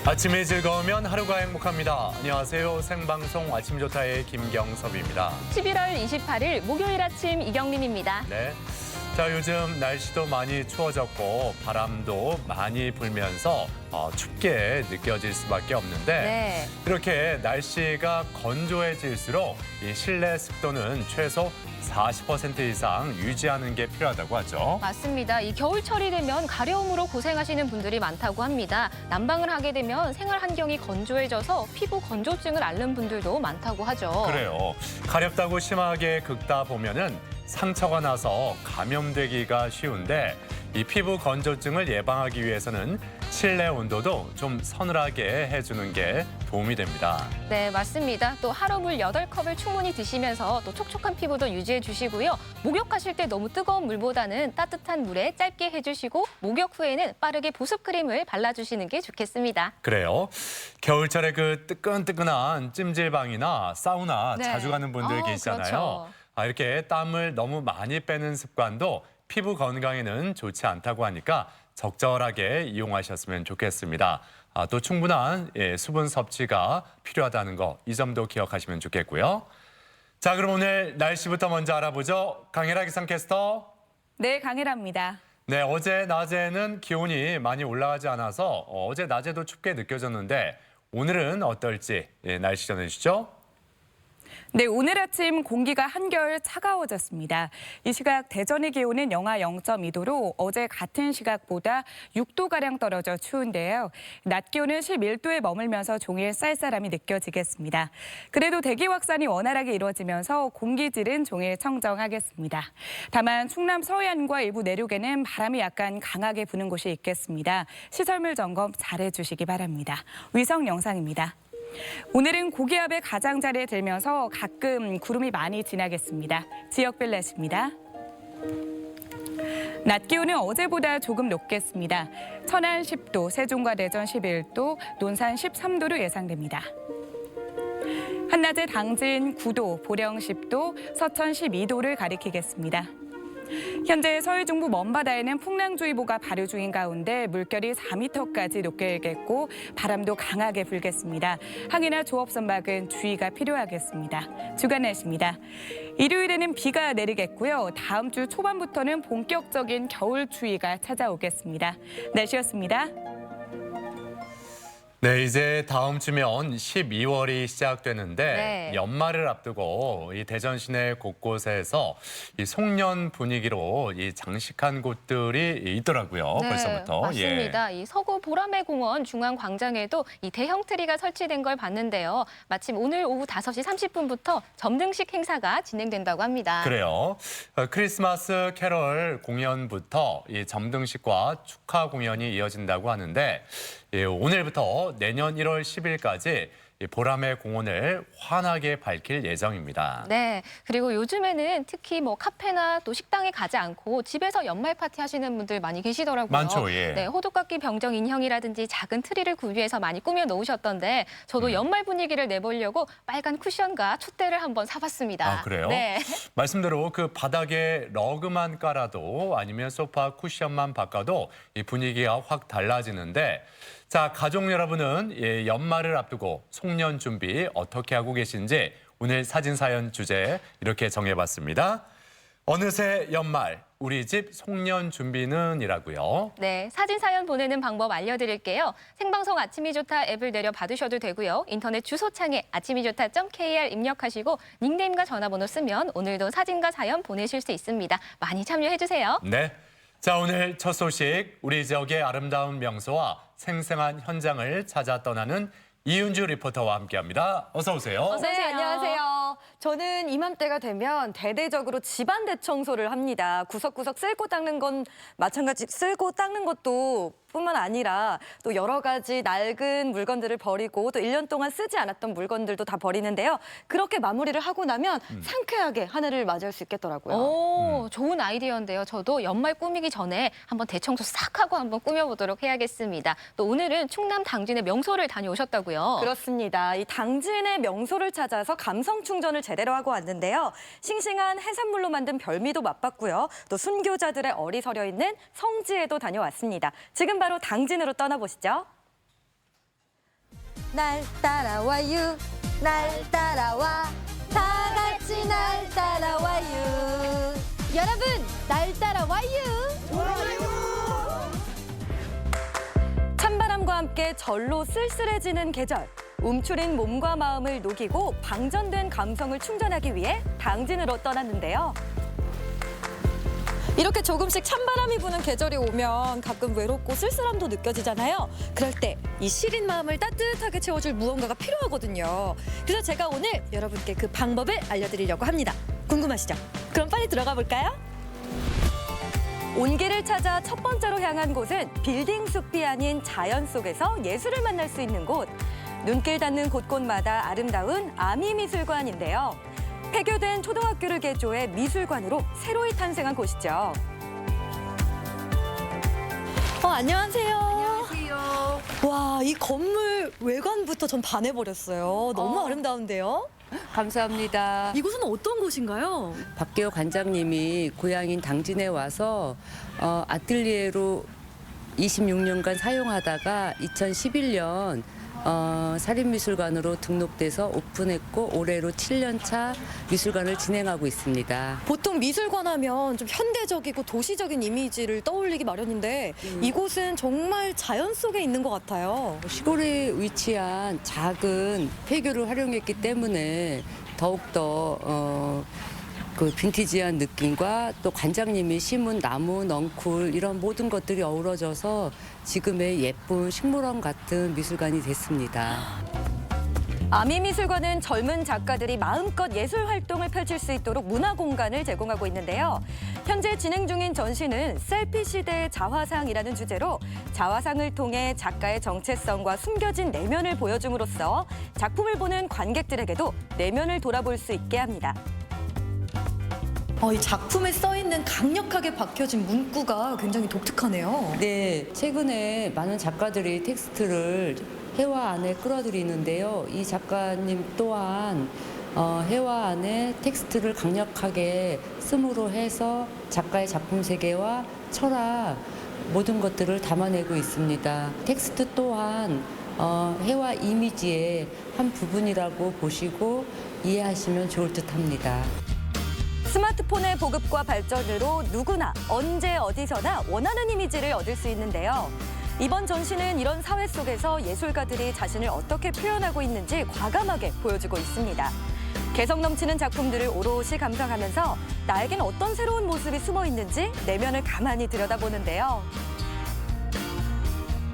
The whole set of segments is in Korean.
아침이 즐거우면 하루가 행복합니다. 안녕하세요. 생방송 아침 좋다의 김경섭입니다. 11월 28일 목요일 아침 이경림입니다. 네. 자, 요즘 날씨도 많이 추워졌고 바람도 많이 불면서 춥게 느껴질 수밖에 없는데 네. 이렇게 날씨가 건조해질수록 이 실내 습도는 최소 40% 이상 유지하는 게 필요하다고 하죠. 맞습니다. 이 겨울철이 되면 가려움으로 고생하시는 분들이 많다고 합니다. 난방을 하게 되면 생활 환경이 건조해져서 피부 건조증을 앓는 분들도 많다고 하죠. 그래요. 가렵다고 심하게 긁다 보면은 상처가 나서 감염되기가 쉬운데 이 피부 건조증을 예방하기 위해서는 실내 온도도 좀 서늘하게 해주는 게 도움이 됩니다. 네, 맞습니다. 또 하루 물 8컵을 충분히 드시면서 또 촉촉한 피부도 유지해 주시고요. 목욕하실 때 너무 뜨거운 물보다는 따뜻한 물에 짧게 해주시고 목욕 후에는 빠르게 보습 크림을 발라주시는 게 좋겠습니다. 그래요. 겨울철에 그 뜨끈뜨끈한 찜질방이나 사우나 네. 자주 가는 분들 계시잖아요. 그렇죠. 이렇게 땀을 너무 많이 빼는 습관도 피부 건강에는 좋지 않다고 하니까 적절하게 이용하셨으면 좋겠습니다. 또 충분한 수분 섭취가 필요하다는 거, 이 점도 기억하시면 좋겠고요. 자, 그럼 오늘 날씨부터 먼저 알아보죠. 강혜라 기상캐스터. 네, 강혜라입니다. 네, 어제 낮에는 기온이 많이 올라가지 않아서 어제 낮에도 춥게 느껴졌는데 오늘은 어떨지 날씨 전해주시죠. 네, 오늘 아침 공기가 한결 차가워졌습니다. 이 시각 대전의 기온은 영하 0.2도로 어제 같은 시각보다 6도가량 떨어져 추운데요. 낮 기온은 11도에 머물면서 종일 쌀쌀함이 느껴지겠습니다. 그래도 대기 확산이 원활하게 이루어지면서 공기질은 종일 청정하겠습니다. 다만 충남 서해안과 일부 내륙에는 바람이 약간 강하게 부는 곳이 있겠습니다. 시설물 점검 잘해주시기 바랍니다. 위성 영상입니다. 오늘은 고기압의 가장자리에 들면서 가끔 구름이 많이 지나겠습니다. 지역별 날씨입니다. 낮 기온은 어제보다 조금 높겠습니다. 천안 10도, 세종과 대전 11도, 논산 13도로 예상됩니다. 한낮에 당진 9도, 보령 10도, 서천 12도를 가리키겠습니다. 현재 서해 중부 먼바다에는 풍랑주의보가 발효 중인 가운데 물결이 4m까지 높게 일겠고 바람도 강하게 불겠습니다. 항해나 조업 선박은 주의가 필요하겠습니다. 주간 날씨입니다. 일요일에는 비가 내리겠고요. 다음 주 초반부터는 본격적인 겨울 추위가 찾아오겠습니다. 날씨였습니다. 네, 이제 다음 주면 12월이 시작되는데 네. 연말을 앞두고 이 대전 시내 곳곳에서 이 송년 분위기로 이 장식한 곳들이 있더라고요. 네, 벌써부터. 맞습니다. 이 서구 보라매 공원 중앙 광장에도 이 대형 트리가 설치된 걸 봤는데요. 마침 오늘 오후 5시 30분부터 점등식 행사가 진행된다고 합니다. 그래요. 크리스마스 캐럴 공연부터 이 점등식과 축하 공연이 이어진다고 하는데 오늘부터 내년 1월 10일까지 보라매 공원을 환하게 밝힐 예정입니다. 네, 그리고 요즘에는 특히 뭐 카페나 또 식당에 가지 않고 집에서 연말 파티 하시는 분들 많이 계시더라고요. 많죠, 예. 네, 호두깎이 병정 인형이라든지 작은 트리를 구비해서 많이 꾸며 놓으셨던데 저도 연말 분위기를 내보려고 빨간 쿠션과 촛대를 한번 사봤습니다. 그래요? 네. 말씀대로 그 바닥에 러그만 깔아도 아니면 소파 쿠션만 바꿔도 이 분위기가 확 달라지는데 자, 가족 여러분은 연말을 앞두고 송년 준비 어떻게 하고 계신지 오늘 사진사연 주제 이렇게 정해봤습니다. 어느새 연말, 우리 집 송년 준비는 이라고요. 네, 사진 사연 보내는 방법 알려드릴게요. 생방송 아침이 좋다 앱을 내려 받으셔도 되고요. 인터넷 주소창에 아침이좋다.kr 입력하시고 닉네임과 전화번호 쓰면 오늘도 사진과 사연 보내실 수 있습니다. 많이 참여해주세요. 네. 자, 오늘 첫 소식, 우리 지역의 아름다운 명소와 생생한 현장을 찾아 떠나는 이윤주 리포터와 함께합니다. 어서 오세요. 어서 네, 오세요. 안녕하세요. 저는 이맘때가 되면 대대적으로 집안 대청소를 합니다. 구석구석 쓸고 닦는 건 마찬가지, 쓸고 닦는 것도 뿐만 아니라 또 여러 가지 낡은 물건들을 버리고 또 1년 동안 쓰지 않았던 물건들도 다 버리는데요. 그렇게 마무리를 하고 나면 상쾌하게 한 해를 맞이할 수 있겠더라고요. 오, 좋은 아이디어인데요. 저도 연말 꾸미기 전에 한번 대청소 싹 하고 한번 꾸며보도록 해야겠습니다. 또 오늘은 충남 당진의 명소를 다녀오셨다고요. 그렇습니다. 이 당진의 명소를 찾아서 감성 충전을 제대로 하고 왔는데요. 싱싱한 해산물로 만든 별미도 맛봤고요. 또 순교자들의 얼이 서려 있는 성지에도 다녀왔습니다. 지금 바로 당진으로 떠나보시죠. 날 따라와요 날 따라와 다 같이 날 따라와요 여러분 날 따라와요 찬바람과 함께 절로 쓸쓸해지는 계절 움츠린 몸과 마음을 녹이고 방전된 감성을 충전하기 위해 당진으로 떠났는데요. 이렇게 조금씩 찬바람이 부는 계절이 오면 가끔 외롭고 쓸쓸함도 느껴지잖아요. 그럴 때 이 시린 마음을 따뜻하게 채워줄 무언가가 필요하거든요. 그래서 제가 오늘 여러분께 그 방법을 알려드리려고 합니다. 궁금하시죠? 그럼 빨리 들어가 볼까요? 온기를 찾아 첫 번째로 향한 곳은 빌딩 숲이 아닌 자연 속에서 예술을 만날 수 있는 곳. 눈길 닿는 곳곳마다 아름다운 아미미술관인데요. 폐교된 초등학교를 개조해 미술관으로 새로이 탄생한 곳이죠. 안녕하세요. 안녕하세요. 와, 이 건물 외관부터 전 반해버렸어요. 너무 아름다운데요? 감사합니다. 이곳은 어떤 곳인가요? 박계호 관장님이 고향인 당진에 와서 아틀리에로 26년간 사용하다가 2011년 사립미술관으로 등록돼서 오픈했고 올해로 7년차 미술관을 진행하고 있습니다. 보통 미술관 하면 좀 현대적이고 도시적인 이미지를 떠올리기 마련인데 이곳은 정말 자연 속에 있는 것 같아요. 시골에 위치한 작은 폐교를 활용했기 때문에 더욱더 그 빈티지한 느낌과 또 관장님이 심은 나무, 넝쿨 이런 모든 것들이 어우러져서 지금의 예쁜 식물원 같은 미술관이 됐습니다. 아미미술관은 젊은 작가들이 마음껏 예술 활동을 펼칠 수 있도록 문화 공간을 제공하고 있는데요. 현재 진행 중인 전시는 셀피 시대의 자화상이라는 주제로 자화상을 통해 작가의 정체성과 숨겨진 내면을 보여줌으로써 작품을 보는 관객들에게도 내면을 돌아볼 수 있게 합니다. 이 작품에 써있는 강력하게 박혀진 문구가 굉장히 독특하네요. 네, 최근에 많은 작가들이 텍스트를 회화 안에 끌어들이는데요. 이 작가님 또한 회화 안에 텍스트를 강력하게 씀으로 해서 작가의 작품 세계와 철학 모든 것들을 담아내고 있습니다. 텍스트 또한 회화 이미지의 한 부분이라고 보시고 이해하시면 좋을 듯합니다. 스마트폰의 보급과 발전으로 누구나 언제 어디서나 원하는 이미지를 얻을 수 있는데요. 이번 전시는 이런 사회 속에서 예술가들이 자신을 어떻게 표현하고 있는지 과감하게 보여주고 있습니다. 개성 넘치는 작품들을 오롯이 감상하면서 나에겐 어떤 새로운 모습이 숨어 있는지 내면을 가만히 들여다보는데요.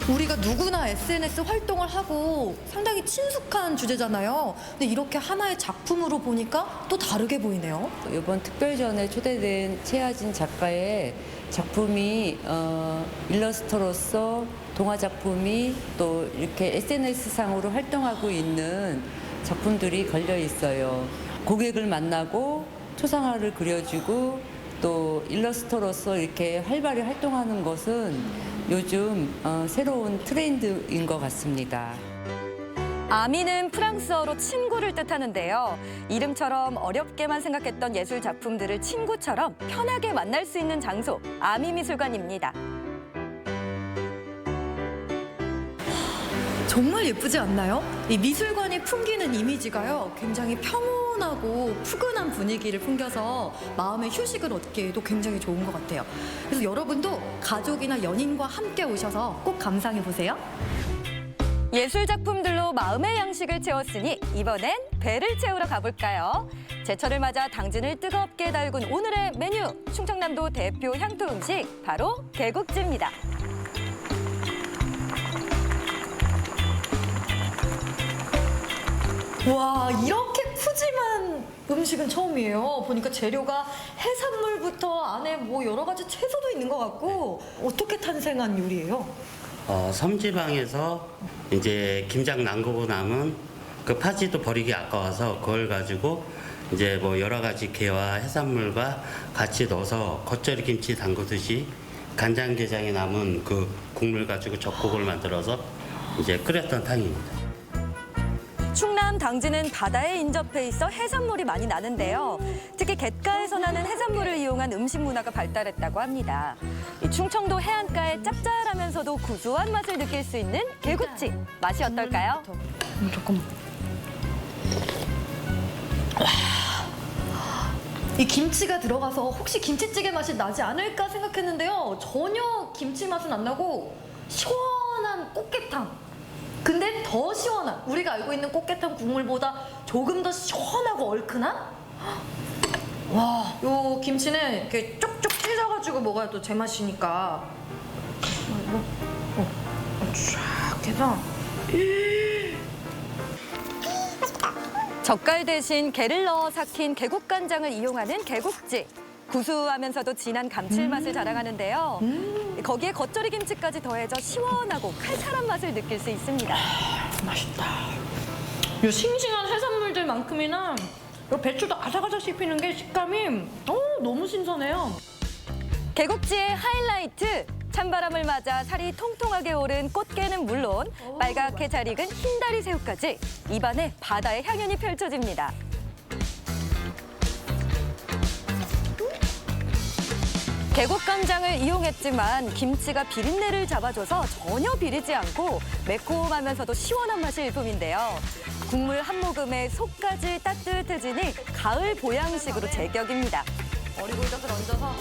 우리가 누구나 SNS 활동을 하고 상당히 친숙한 주제잖아요. 근데 이렇게 하나의 작품으로 보니까 또 다르게 보이네요. 이번 특별전에 초대된 최하진 작가의 작품이 일러스터로서 동화 작품이 또 이렇게 SNS상으로 활동하고 있는 작품들이 걸려 있어요. 고객을 만나고 초상화를 그려주고 또 일러스터로서 이렇게 활발히 활동하는 것은 요즘 새로운 트렌드인 것 같습니다. 아미는 프랑스어로 친구를 뜻하는데요. 이름처럼 어렵게만 생각했던 예술 작품들을 친구처럼 편하게 만날 수 있는 장소, 아미미술관입니다. 정말 예쁘지 않나요? 이 미술관이 풍기는 이미지가요. 굉장히 평온하고 푸근한 분위기를 풍겨서 마음의 휴식을 얻기에도 굉장히 좋은 것 같아요. 그래서 여러분도 가족이나 연인과 함께 오셔서 꼭 감상해 보세요. 예술 작품들로 마음의 양식을 채웠으니 이번엔 배를 채우러 가볼까요? 제철을 맞아 당진을 뜨겁게 달군 오늘의 메뉴, 충청남도 대표 향토 음식 바로 개국지입니다. 와, 이렇게 푸짐한 음식은 처음이에요. 보니까 재료가 해산물부터 안에 뭐 여러 가지 채소도 있는 것 같고 어떻게 탄생한 요리예요? 섬지방에서 이제 김장 남그고 남은 그 파지도 버리기 아까워서 그걸 가지고 이제 뭐 여러 가지 게와 해산물과 같이 넣어서 겉절이 김치 담그듯이 간장게장에 남은 그 국물 가지고 젓국을 만들어서 이제 끓였던 탕입니다. 충남 당진은 바다에 인접해 있어 해산물이 많이 나는데요. 특히 갯가에서 나는 해산물을 이용한 음식 문화가 발달했다고 합니다. 이 충청도 해안가의 짭짤하면서도 구수한 맛을 느낄 수 있는 개국지, 맛이 어떨까요? 잠깐만. 이 김치가 들어가서 혹시 김치찌개 맛이 나지 않을까 생각했는데요. 전혀 김치 맛은 안 나고 시원한 꽃게탕. 근데 더 시원한, 우리가 알고 있는 꽃게탕 국물보다 조금 더 시원하고 얼큰한? 와, 요 김치는 이렇게 쪽쪽 찢어가지고 먹어야 또 제맛이니까. 쫙 해서. 젓갈 대신 게를 넣어 삭힌 계곡간장을 이용하는 계곡지. 구수하면서도 진한 감칠맛을 자랑하는데요. 거기에 겉절이 김치까지 더해져 시원하고 칼칼한 맛을 느낄 수 있습니다. 맛있다. 이 싱싱한 해산물들만큼이나 이 배추도 아삭아삭 씹히는 게 식감이 너무 신선해요. 계곡지의 하이라이트. 찬바람을 맞아 살이 통통하게 오른 꽃게는 물론 빨갛게 잘 익은 흰다리 새우까지 입안에 바다의 향연이 펼쳐집니다. 계곡간장을 이용했지만 김치가 비린내를 잡아줘서 전혀 비리지 않고 매콤하면서도 시원한 맛이 일품인데요. 국물 한 모금에 속까지 따뜻해지니 가을 보양식으로 제격입니다. 어리굴젓을 얹어서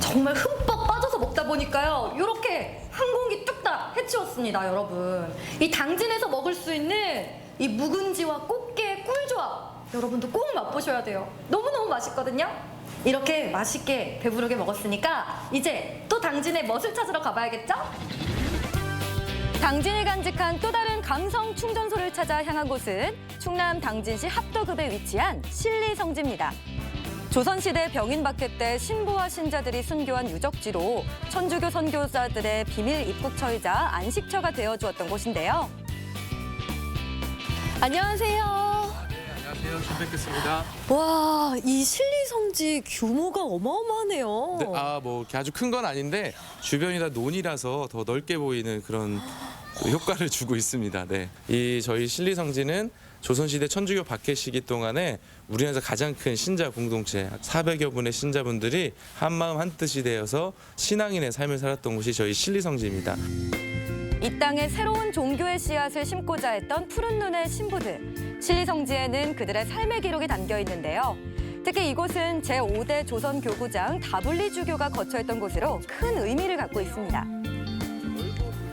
정말 흠뻑 빠져서 먹다 보니까요. 이렇게 한 공기 뚝딱 해치웠습니다, 여러분. 이 당진에서 먹을 수 있는 이 묵은지와 꽃게의 꿀조합. 여러분도 꼭 맛보셔야 돼요. 너무너무 맛있거든요. 이렇게 맛있게 배부르게 먹었으니까 이제 또 당진의 멋을 찾으러 가봐야겠죠? 당진이 간직한 또 다른 감성 충전소를 찾아 향한 곳은 충남 당진시 합도급에 위치한 신리성지입니다. 조선시대 병인박해 때 신부와 신자들이 순교한 유적지로 천주교 선교사들의 비밀 입국처이자 안식처가 되어주었던 곳인데요. 안녕하세요. 안녕하세요. 처음 뵙겠습니다. 와, 이 신리성지 규모가 어마어마하네요. 네, 뭐 이렇게 아주 큰 건 아닌데 주변이 다 논이라서 더 넓게 보이는 그런 효과를 주고 있습니다. 네, 이 저희 신리성지는 조선시대 천주교 박해 시기 동안에 우리나라에서 가장 큰 신자 공동체 400여 분의 신자분들이 한마음 한뜻이 되어서 신앙인의 삶을 살았던 곳이 저희 신리성지입니다. 이 땅에 새로운 종교의 씨앗을 심고자 했던 푸른 눈의 신부들. 신리성지에는 그들의 삶의 기록이 담겨 있는데요. 특히 이곳은 제5대 조선교구장 다분리주교가 거처했던 곳으로 큰 의미를 갖고 있습니다.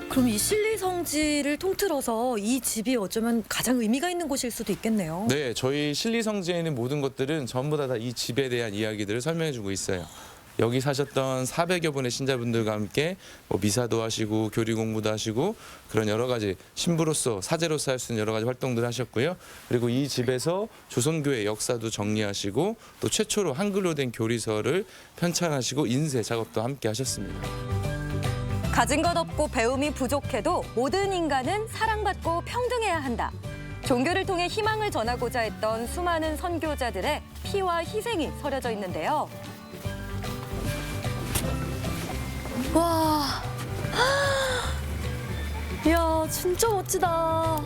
그럼 이 신리성지를 통틀어서 이 집이 어쩌면 가장 의미가 있는 곳일 수도 있겠네요. 네, 저희 신리성지에 있는 모든 것들은 전부 다 이 집에 대한 이야기들을 설명해주고 있어요. 여기 사셨던 400여 분의 신자분들과 함께 미사도 하시고 교리 공부도 하시고 그런 여러 가지 신부로서 사제로서 할 수 있는 여러 가지 활동들을 하셨고요. 그리고 이 집에서 조선교회 역사도 정리하시고 또 최초로 한글로 된 교리서를 편찬하시고 인쇄 작업도 함께 하셨습니다. 가진 것 없고 배움이 부족해도 모든 인간은 사랑받고 평등해야 한다. 종교를 통해 희망을 전하고자 했던 수많은 선교자들의 피와 희생이 서려져 있는데요. 와, 이야, 진짜 멋지다.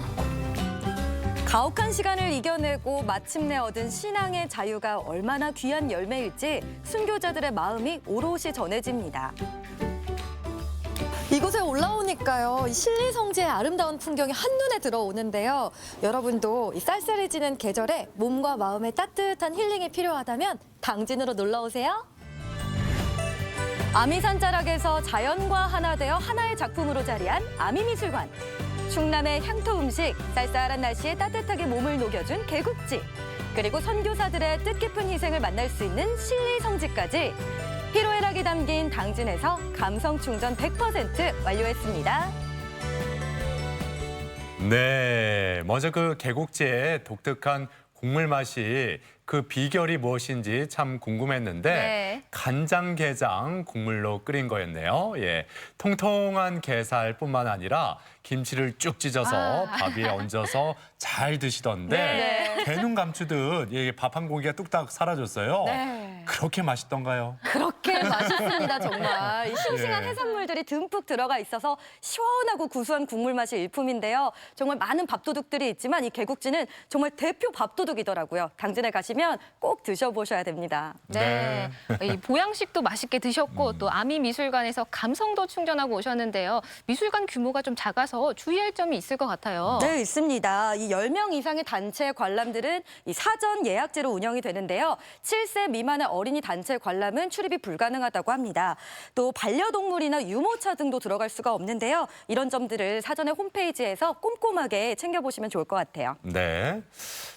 가혹한 시간을 이겨내고 마침내 얻은 신앙의 자유가 얼마나 귀한 열매일지 순교자들의 마음이 오롯이 전해집니다. 이곳에 올라오니까요, 이 신리성지의 아름다운 풍경이 한눈에 들어오는데요. 여러분도 이 쌀쌀해지는 계절에 몸과 마음의 따뜻한 힐링이 필요하다면 당진으로 놀러 오세요. 아미산 자락에서 자연과 하나 되어 하나의 작품으로 자리한 아미미술관. 충남의 향토 음식, 쌀쌀한 날씨에 따뜻하게 몸을 녹여준 계곡지. 그리고 선교사들의 뜻깊은 희생을 만날 수 있는 신리성지까지. 희로애락이 담긴 당진에서 감성 충전 100% 완료했습니다. 네, 먼저 그 계곡지의 독특한 국물 맛이 그 비결이 무엇인지 참 궁금했는데 네. 간장게장 국물로 끓인 거였네요. 예, 통통한 게살뿐만 아니라 김치를 쭉 찢어서 밥 위에 얹어서 잘 드시던데 개눈 감추듯 밥 한 공기가 뚝딱 사라졌어요. 네. 그렇게 맛있던가요? 그렇게 맛있습니다, 정말. 이 싱싱한 예. 해산물들이 듬뿍 들어가 있어서 시원하고 구수한 국물 맛이 일품인데요. 정말 많은 밥도둑들이 있지만 이 계곡지는 정말 대표 밥도둑이더라고요. 당진에 가시면 가시면 꼭 드셔보셔야 됩니다. 네. 이 보양식도 맛있게 드셨고 또 아미미술관에서 감성도 충전하고 오셨는데요. 미술관 규모가 좀 작아서 주의할 점이 있을 것 같아요. 네, 있습니다. 이 10명 이상의 단체 관람들은 이 사전 예약제로 운영이 되는데요. 7세 미만의 어린이 단체 관람은 출입이 불가능하다고 합니다. 또 반려동물이나 유모차 등도 들어갈 수가 없는데요. 이런 점들을 사전에 홈페이지에서 꼼꼼하게 챙겨보시면 좋을 것 같아요. 네.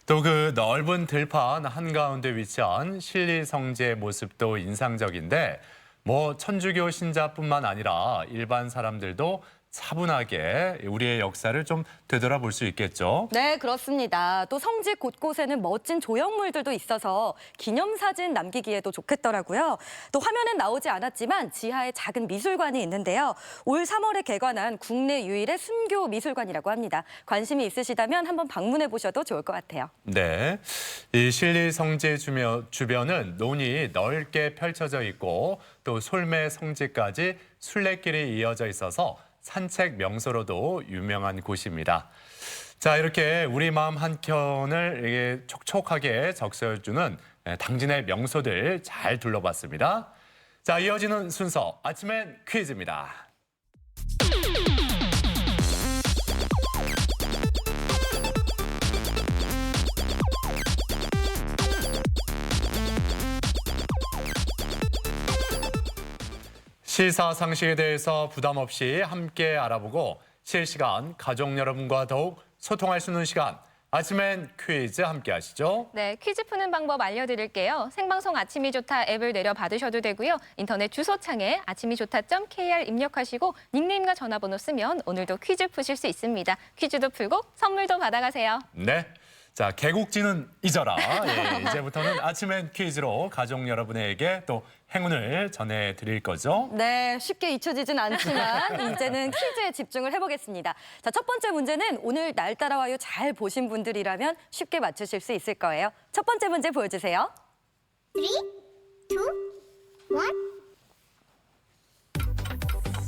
또 그 넓은 들판 한가운데 위치한 신리성지의 모습도 인상적인데 뭐 천주교 신자뿐만 아니라 일반 사람들도 차분하게 우리의 역사를 좀 되돌아볼 수 있겠죠. 네, 그렇습니다. 또 성지 곳곳에는 멋진 조형물들도 있어서 기념사진 남기기에도 좋겠더라고요. 또 화면엔 나오지 않았지만 지하에 작은 미술관이 있는데요. 올 3월에 개관한 국내 유일의 순교 미술관이라고 합니다. 관심이 있으시다면 한번 방문해 보셔도 좋을 것 같아요. 네, 이 신리성지 주변은 논이 넓게 펼쳐져 있고 또 솔매 성지까지 순례길이 이어져 있어서 산책 명소로도 유명한 곳입니다. 자, 이렇게 우리 마음 한켠을 촉촉하게 적셔주는 당진의 명소들 잘 둘러봤습니다. 자, 이어지는 순서 아침엔 퀴즈입니다. 시사상식에 대해서 부담 없이 함께 알아보고 실시간 가족 여러분과 더욱 소통할 수 있는 시간. 아침엔 퀴즈 함께 하시죠. 네, 퀴즈 푸는 방법 알려드릴게요. 생방송 아침이 좋다 앱을 내려 받으셔도 되고요. 인터넷 주소창에 아침이좋다.kr 입력하시고 닉네임과 전화번호 쓰면 오늘도 퀴즈 푸실 수 있습니다. 퀴즈도 풀고 선물도 받아가세요. 네. 자, 개국지는 잊어라. 예, 이제부터는 아침엔 퀴즈로 가족 여러분에게 또 행운을 전해드릴 거죠. 네, 쉽게 잊혀지진 않지만 이제는 퀴즈에 집중을 해보겠습니다. 자, 첫 번째 문제는 오늘 날 따라와요 잘 보신 분들이라면 쉽게 맞추실 수 있을 거예요. 첫 번째 문제 보여주세요. 3, 2, 1.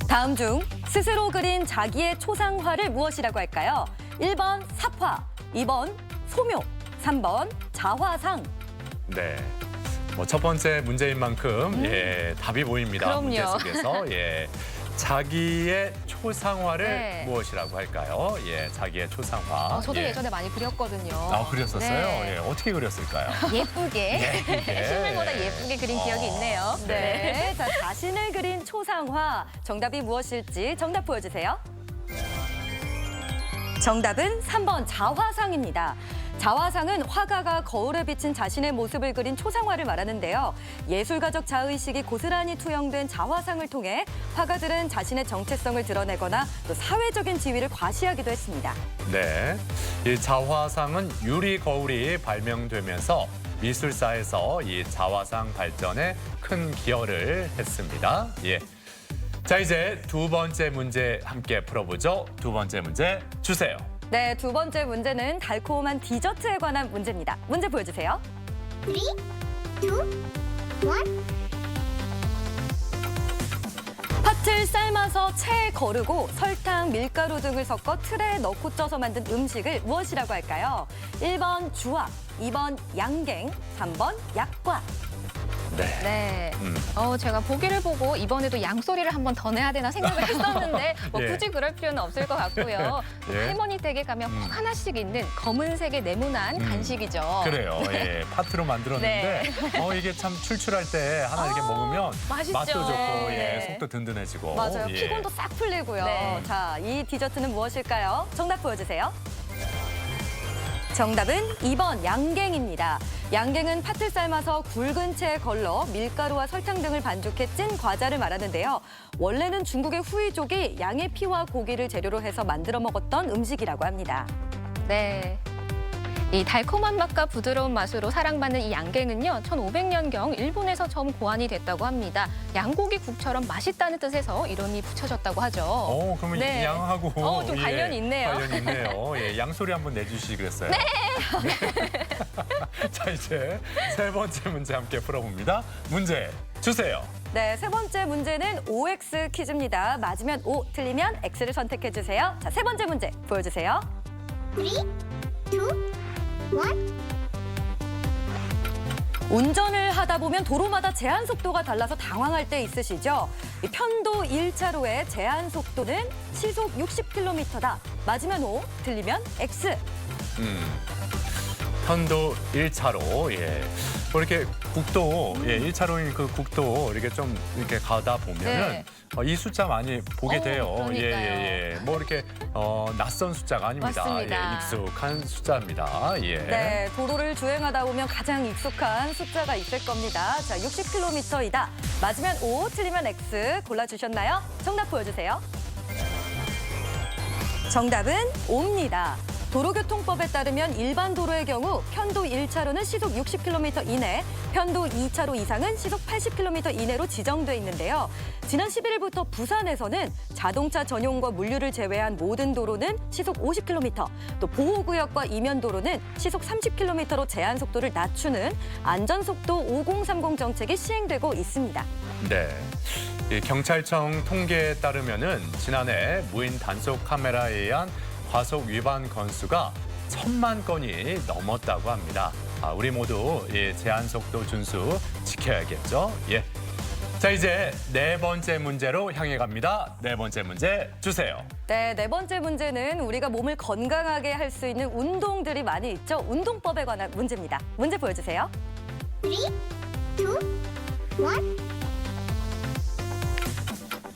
다음 중 스스로 그린 자기의 초상화를 무엇이라고 할까요? 1번 사파, 2번 소묘, 3번 자화상. 네. 뭐 첫 번째 문제인 만큼 예, 답이 보입니다. 그럼요. 문제 속에서 예. 자기의 초상화를 네. 무엇이라고 할까요? 예, 자기의 초상화. 저도 예. 예전에 많이 그렸거든요. 아, 그렸었어요? 네. 예, 어떻게 그렸을까요? 예쁘게. 예쁘게. 실물보다 예쁘게 그린 기억이 있네요. 네, 자, 자신을 그린 초상화. 정답이 무엇일지 정답 보여주세요. 정답은 3번 자화상입니다. 자화상은 화가가 거울에 비친 자신의 모습을 그린 초상화를 말하는데요. 예술가적 자의식이 고스란히 투영된 자화상을 통해 화가들은 자신의 정체성을 드러내거나 또 사회적인 지위를 과시하기도 했습니다. 네. 이 자화상은 유리 거울이 발명되면서 미술사에서 이 자화상 발전에 큰 기여를 했습니다. 예. 자, 이제 두 번째 문제 함께 풀어보죠. 두 번째 문제 주세요. 네, 두 번째 문제는 달콤한 디저트에 관한 문제입니다. 문제 보여주세요. 3, 2, 1. 팥을 삶아서 체에 거르고 설탕, 밀가루 등을 섞어 틀에 넣고 쪄서 만든 음식을 무엇이라고 할까요? 1번 주악, 2번 양갱, 3번 약과. 네. 네. 제가 보기를 보고 이번에도 양소리를 한번 더 내야 되나 생각을 했었는데 뭐 예. 굳이 그럴 필요는 없을 것 같고요. 예. 할머니 댁에 가면 꼭 하나씩 있는 검은색의 네모난 간식이죠. 그래요. 예, 파트로 만들었는데 이게 참 출출할 때 하나 이렇게 먹으면 맛있죠. 맛도 좋고 네. 예, 속도 든든해지고. 맞아요. 예. 피곤도 싹 풀리고요. 네. 자, 이 디저트는 무엇일까요? 정답 보여주세요. 정답은 2번 양갱입니다. 양갱은 팥을 삶아서 굵은 채에 걸러 밀가루와 설탕 등을 반죽해 찐 과자를 말하는데요. 원래는 중국의 후이족이 양의 피와 고기를 재료로 해서 만들어 먹었던 음식이라고 합니다. 네. 이 달콤한 맛과 부드러운 맛으로 사랑받는 이 양갱은요, 1500년경 일본에서 처음 고안이 됐다고 합니다. 양고기 국처럼 맛있다는 뜻에서 이름이 붙여졌다고 하죠. 그러면 네. 양하고 좀 관련이 있네요. 관련이 있네요. 예, 양소리 한번 내주시 그랬어요. 네. 자, 이제 세 번째 문제 함께 풀어봅니다. 문제 주세요. 네, 세 번째 문제는 OX 퀴즈입니다. 맞으면 O, 틀리면 X를 선택해 주세요. 자, 세 번째 문제 보여주세요. 3, 2, 1. 운전을 하다 보면 도로마다 제한 속도가 달라서 당황할 때 있으시죠? 이 편도 1차로의 제한 속도는 시속 60km다. 맞으면 O, 틀리면 X. 편도 1차로, 예. 뭐 이렇게 국도, 예, 1차로인 그 국도 이렇게 좀 이렇게 가다 보면은 네. 이 숫자 많이 보게 돼요. 그러니까요. 뭐 이렇게 낯선 숫자가 아닙니다. 맞습니다. 예, 익숙한 숫자입니다. 예. 네, 도로를 주행하다 보면 가장 익숙한 숫자가 있을 겁니다. 자, 60km이다. 맞으면 O, 틀리면 X 골라주셨나요? 정답 보여주세요. 정답은 O입니다. 도로교통법에 따르면 일반 도로의 경우 편도 1차로는 시속 60km 이내, 편도 2차로 이상은 시속 80km 이내로 지정돼 있는데요. 지난 11일부터 부산에서는 자동차 전용과 물류를 제외한 모든 도로는 시속 50km, 또 보호구역과 이면도로는 시속 30km로 제한 속도를 낮추는 안전속도 5030 정책이 시행되고 있습니다. 네. 이 경찰청 통계에 따르면은 지난해 무인 단속 카메라에 의한 과속 위반 건수가 1,000만 건이 넘었다고 합니다. 우리 모두 제한 속도 준수 지켜야겠죠? 예. 자, 이제 네 번째 문제로 향해 갑니다. 네 번째 문제 주세요. 네, 네 번째 문제는 우리가 몸을 건강하게 할 수 있는 운동들이 많이 있죠. 운동법에 관한 문제입니다. 문제 보여주세요. 3, 2, 1.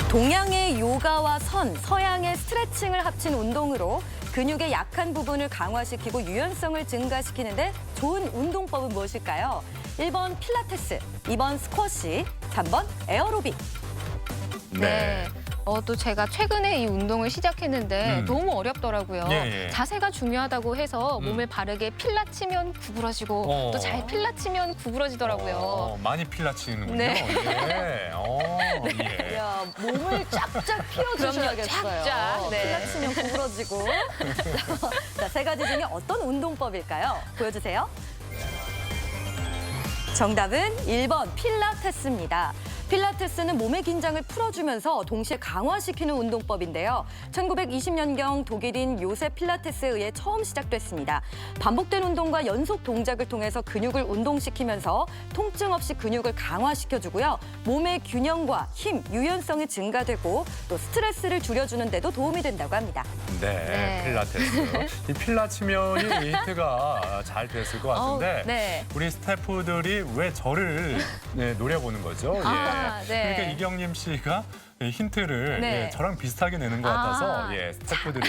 동양의 요가와 서양의 스트레칭을 합친 운동으로 근육의 약한 부분을 강화시키고 유연성을 증가시키는데 좋은 운동법은 무엇일까요? 1번 필라테스, 2번 스쿼시, 3번 에어로빅. 네. 또 제가 최근에 이 운동을 시작했는데 너무 어렵더라고요. 예, 예. 자세가 중요하다고 해서 몸을 바르게 필라 치면 구부러지고 또 잘 필라 치면 구부러지더라고요. 많이 필라치는군요. 네. 예. 예. 야, 몸을 쫙쫙 펴주셔야겠어요. 그럼요, 쫙쫙. 네. 필라치면 구부러지고. 자, 세 가지 중에 어떤 운동법일까요? 보여주세요. 정답은 1번 필라테스입니다. 필라테스는 몸의 긴장을 풀어주면서 동시에 강화시키는 운동법인데요. 1920년경 독일인 요셉 필라테스에 의해 처음 시작됐습니다. 반복된 운동과 연속 동작을 통해서 근육을 운동시키면서 통증 없이 근육을 강화시켜주고요. 몸의 균형과 힘, 유연성이 증가되고 또 스트레스를 줄여주는 데도 도움이 된다고 합니다. 네, 필라테스. 이 필라치면이 히트가 잘 됐을 것 같은데 네. 우리 스태프들이 왜 저를 노려보는 거죠? 네. 그러니까 이경림 씨가 힌트를 네. 저랑 비슷하게 내는 것 같아서 스태프들이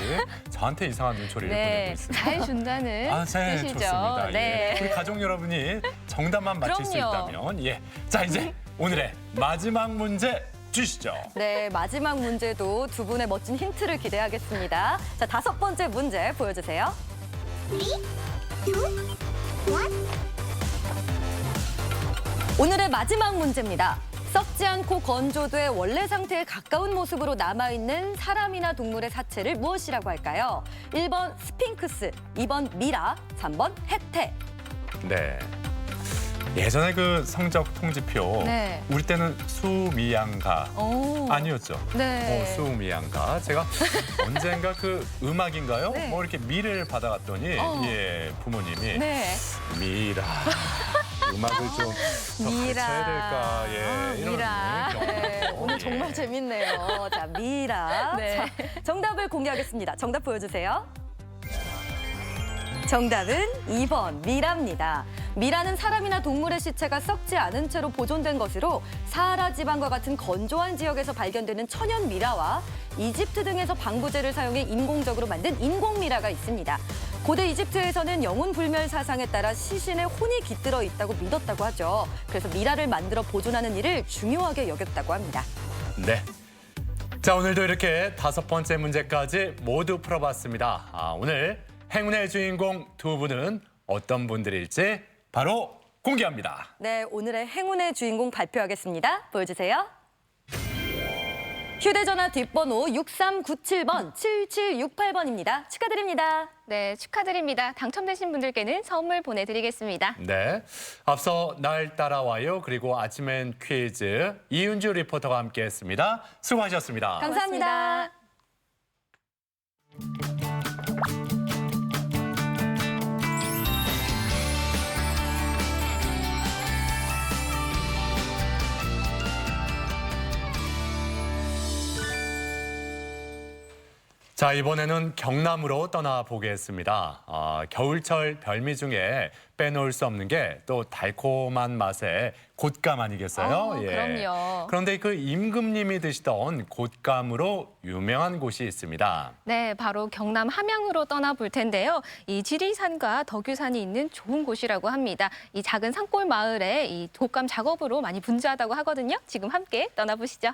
저한테 이상한 눈초리를 보내고 있습니다. 잘 준다는 네, 뜻이죠. 좋습니다. 네. 우리 가족 여러분이 정답만 맞힐 수 그럼요. 있다면 자, 이제 오늘의 마지막 문제 주시죠. 네, 마지막 문제도 두 분의 멋진 힌트를 기대하겠습니다. 자, 다섯 번째 문제 보여주세요. 3, 2, 1. 오늘의 마지막 문제입니다. 썩지 않고 건조돼 원래 상태에 가까운 모습으로 남아있는 사람이나 동물의 사체를 무엇이라고 할까요? 1번 스핑크스, 2번 미라, 3번 해태. 네. 예전에 그 성적 통지표 네. 우리 때는 수미양가 오. 아니었죠? 네. 수미양가. 제가 언젠가 그 음악인가요? 네. 뭐 이렇게 미를 받아갔더니 부모님이 네. 미라 음악을 좀 더 미라. 가르쳐야 될까? 이런 미라. 경험을. 네, 오늘 정말 재밌네요. 자, 미라. 네. 자, 정답을 공개하겠습니다. 정답 보여주세요. 정답은 2번 미라입니다. 미라는 사람이나 동물의 시체가 썩지 않은 채로 보존된 것으로 사하라 지방과 같은 건조한 지역에서 발견되는 천연 미라와 이집트 등에서 방부제를 사용해 인공적으로 만든 인공 미라가 있습니다. 고대 이집트에서는 영혼 불멸 사상에 따라 시신에 혼이 깃들어 있다고 믿었다고 하죠. 그래서 미라를 만들어 보존하는 일을 중요하게 여겼다고 합니다. 네. 자, 오늘도 이렇게 다섯 번째 문제까지 모두 풀어봤습니다. 오늘 행운의 주인공 두 분은 어떤 분들일지 바로 공개합니다. 네, 오늘의 행운의 주인공 발표하겠습니다. 보여주세요. 휴대전화 뒷번호 6397번, 7768번입니다. 축하드립니다. 네, 축하드립니다. 당첨되신 분들께는 선물 보내드리겠습니다. 네. 앞서 날 따라와요. 그리고 아침엔 퀴즈 이은주 리포터가 함께했습니다. 수고하셨습니다. 감사합니다. 자, 이번에는 경남으로 떠나보겠습니다. 겨울철 별미 중에 빼놓을 수 없는 게 또 달콤한 맛의 곶감 아니겠어요? 그럼요. 그런데 그 임금님이 드시던 곶감으로 유명한 곳이 있습니다. 네, 바로 경남 함양으로 떠나볼 텐데요. 이 지리산과 덕유산이 있는 좋은 곳이라고 합니다. 이 작은 산골 마을에 이 곶감 작업으로 많이 분주하다고 하거든요. 지금 함께 떠나보시죠.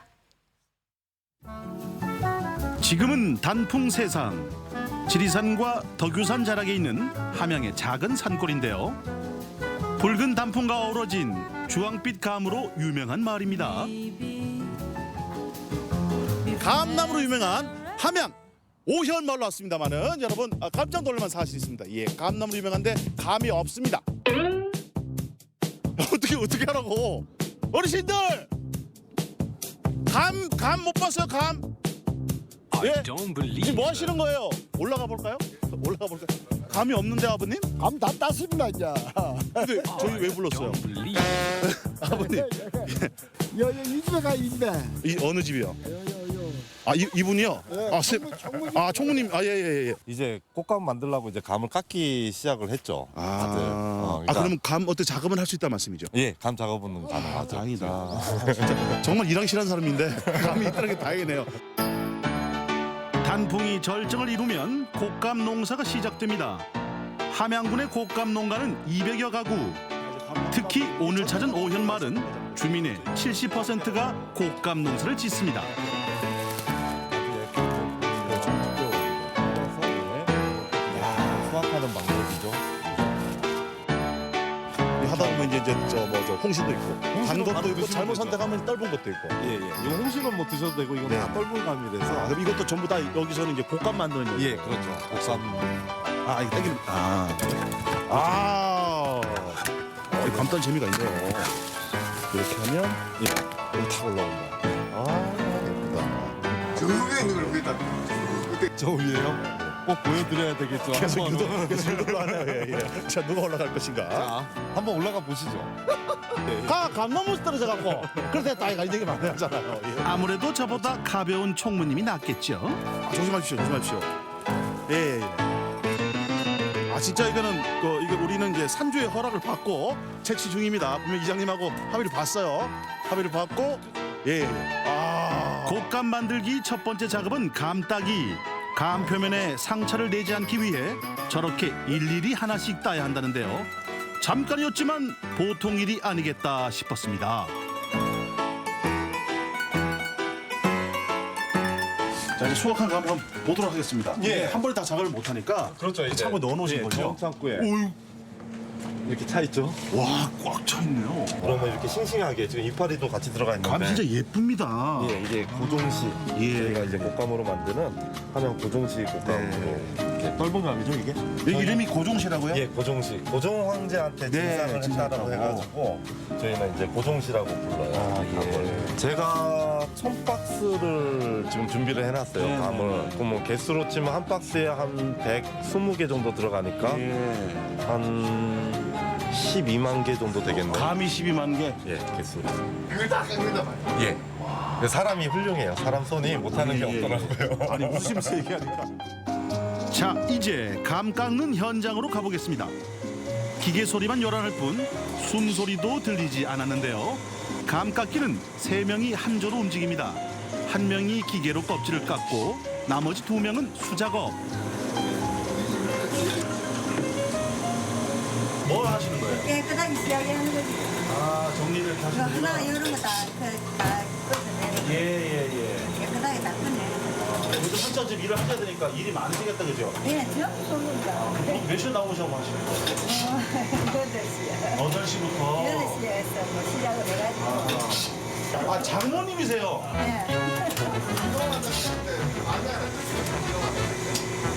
지금은 단풍 세상, 지리산과 덕유산 자락에 있는 함양의 작은 산골인데요. 붉은 단풍과 어우러진 주황빛 감으로 유명한 마을입니다. 감나무로 유명한 함양 오현마을로 왔습니다만은 여러분 깜짝 놀랄만 사실이 있습니다. 예, 감나무로 유명한데 감이 없습니다. 어떻게 하라고? 어르신들 감 못 봤어요? 감? 예? 지금 뭐 하시는 거예요? 올라가 볼까요? 감이 없는데 아버님? 감 다 땄습니다 이제. 근데 저희 왜 불렀어요? 아버님 이 집에 가 있네. 이 어느 집이요? 아 이분이요? 총무님 예. 이제 꽃감 만들려고 이제 감을 깎기 시작을 했죠. 다들. 그러니까, 그러면 감 어떻게 작업을 할 수 있다는 말씀이죠? 예, 감 작업은 가능하죠. 다행이다. 진짜 정말 일하기 싫어하는 사람인데 감이 있다는 게 다행이네요. 단풍이 절정을 이루면 곶감 농사가 시작됩니다. 함양군의 곶감 농가는 200여 가구. 특히 오늘 찾은 오현마을은 주민의 70%가 곶감 농사를 짓습니다. 수확하는 방법이죠. 하다 보면 이제 저 홍시도 있고 단 것도 있고 잘못 선택하면 떫은 것도 있고. 예. 이 홍시는 뭐 드셔도 되고 이건 다 떫은 감이라서. 그럼 이것도 전부 다 여기서는 이제 곶감 만드는 거예요. 예, 그렇죠. 곶감. 이거 땡기는. 감딴 재미가 있네요. 이렇게 하면 여기 다 올라온다. 예쁘다. 저 위에 있는 걸 위에다. 저 위에요? 꼭 보여드려야 되겠죠. 계속 유도를 하네요. 예. 자, 누가 올라갈 것인가? 자, 한번 올라가 보시죠. 감나무 떨어져 갖고 그래서 따위가 이렇게 많이 하잖아요. 예. 아무래도 저보다 가벼운 총무님이 낫겠죠. 조심하십시오. 예. 진짜 이거는 이게 우리는 이제 산주의 허락을 받고 채취 중입니다. 분명 이장님하고 합의를 봤어요. 합의를 받고 곶감 만들기 첫 번째 작업은 감 따기. 감 표면에 상처를 내지 않기 위해 저렇게 일일이 하나씩 따야 한다는데요. 잠깐이었지만 보통 일이 아니겠다 싶었습니다. 자, 이제 수확한 거 한번 보도록 하겠습니다. 예. 한 번에 다 작업을 못 하니까 그렇죠. 이제 창고에 넣어 놓으신 거죠? 창고에 오유. 이렇게 차 있죠. 와, 꽉 차 있네요. 그러면 이렇게 싱싱하게 지금 이파리도 같이 들어가 있는데. 감 진짜 예쁩니다. 예, 이게 고종식. 저희가 이제 곶감으로 만드는 함양 고종식 곶감으로 이렇게 떫은 감이죠 이게? 여기 이름이 고종시라고요? 예, 고종식. 고종 황제한테 진상을 했다라고 해가지고 저희는 이제 고종시라고 불러요. 감을. 제가 1000박스를 지금 준비를 해놨어요. 감을. 그러면 개수로 치면 한 박스에 한 120개 정도 들어가니까 한 12만 개 정도 되겠네요. 감이 12만 개? 예, 개수. 이걸 다 깎는다 말이에요. 예. 사람이 훌륭해요. 사람 손이 못하는 게 없더라고요. 아니, 웃으면서 얘기하니까. 자, 이제 감 깎는 현장으로 가보겠습니다. 기계 소리만 요란할 뿐 숨소리도 들리지 않았는데요. 감 깎기는 3명이 한 조로 움직입니다. 한 명이 기계로 껍질을 깎고 나머지 2명은 수작업. 뭐 하시는 거예요? 깨끗하게 시작하는 거지. 정리를 다시 하나 이런 거 다 꺼내는 예. 깨끗하게 다 꺼내는 요즘 한참 지금 일을 하셔야 되니까 일이 많으시겠다, 그죠? 예, 전부 쏘는다. 몇 시에 나오셔고 하시는 거예요? 8시에. 8시부터. 8시에서 뭐 시작을 해가지고. 장모님이세요?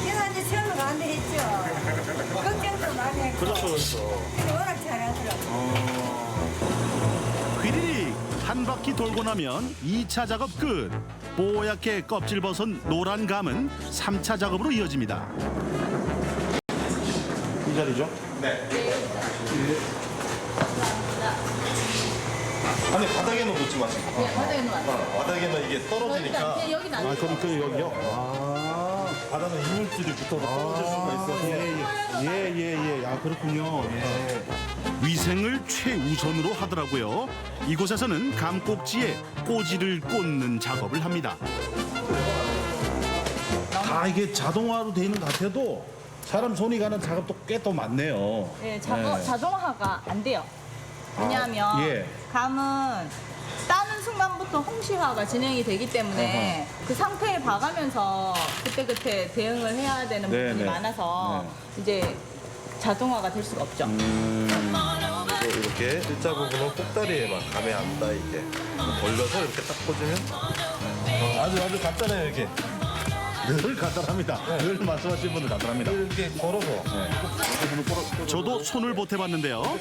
제가 이제 처음에 가는데 했죠. 걱정도 많이 했고. 그렇죠. 워낙 잘하더라고. 휘리릭 한 바퀴 돌고 나면 2차 작업 끝. 뽀얗게 껍질 벗은 노란 감은 3차 작업으로 이어집니다. 이 자리죠? 네. 아니 바닥에는 놓지 마시고. 바닥에 놓아요. 바닥에는 이게 떨어지니까. 여기 놔. 그럼 여기요? 바다는 이물질이 붙어서 떨어질 수가 있어서. 예. 아, 그렇군요. 예. 위생을 최우선으로 하더라고요. 이곳에서는 감꼭지에 꼬지를 꽂는 작업을 합니다. 다 이게 자동화로 돼 있는 것 같아도 사람 손이 가는 작업도 꽤 또 많네요. 네, 자동화가 안 돼요. 왜냐하면 예. 감은 따는 순간부터 홍시화가 진행이 되기 때문에 그 상태에 봐가면서 그때그때 대응을 해야 되는 부분이 네. 많아서 이제 자동화가 될 수가 없죠. 그래서 이렇게 일자 부분은 꼭다리에만 감에 안 닿이게 벌려서 이렇게 딱 꽂으면 아주 간단해요 이렇게. 늘 간단합니다. 늘 말씀하신 분들 간단합니다. 이렇게 걸어서. 저도 손을 보태봤는데요.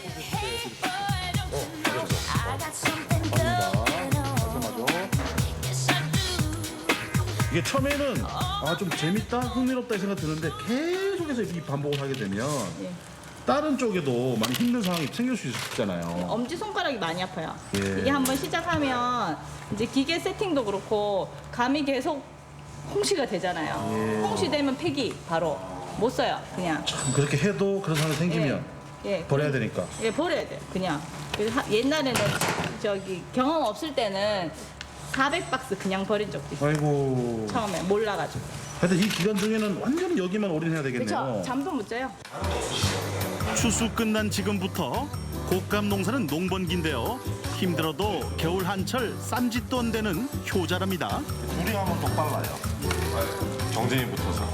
이게 처음에는 좀 재밌다, 흥미롭다 이 생각 드는데 계속해서 이 반복을 하게 되면 다른 쪽에도 많이 힘든 상황이 생길 수 있잖아요. 엄지손가락이 많이 아파요. 예. 이게 한번 시작하면 이제 기계 세팅도 그렇고 감이 계속 홍시가 되잖아요. 홍시되면 폐기 바로 못 써요. 그냥. 참 그렇게 해도 그런 상황이 생기면 예. 버려야 되니까. 예, 버려야 돼요. 그냥. 그래서 옛날에는 경험 없을 때는 400박스 그냥 버린 적도 있어요. 아이고. 처음에 몰라가지고. 하여튼 이 기간 중에는 완전히 여기만 올인해야 되겠네요. 그렇죠. 잠도 못 자요. 추수 끝난 지금부터 곶감 농사는 농번기인데요. 힘들어도 겨울 한철 쌈짓도 안 되는 효자랍니다. 둘이 하면 더 빨라요. 경쟁이 붙어서.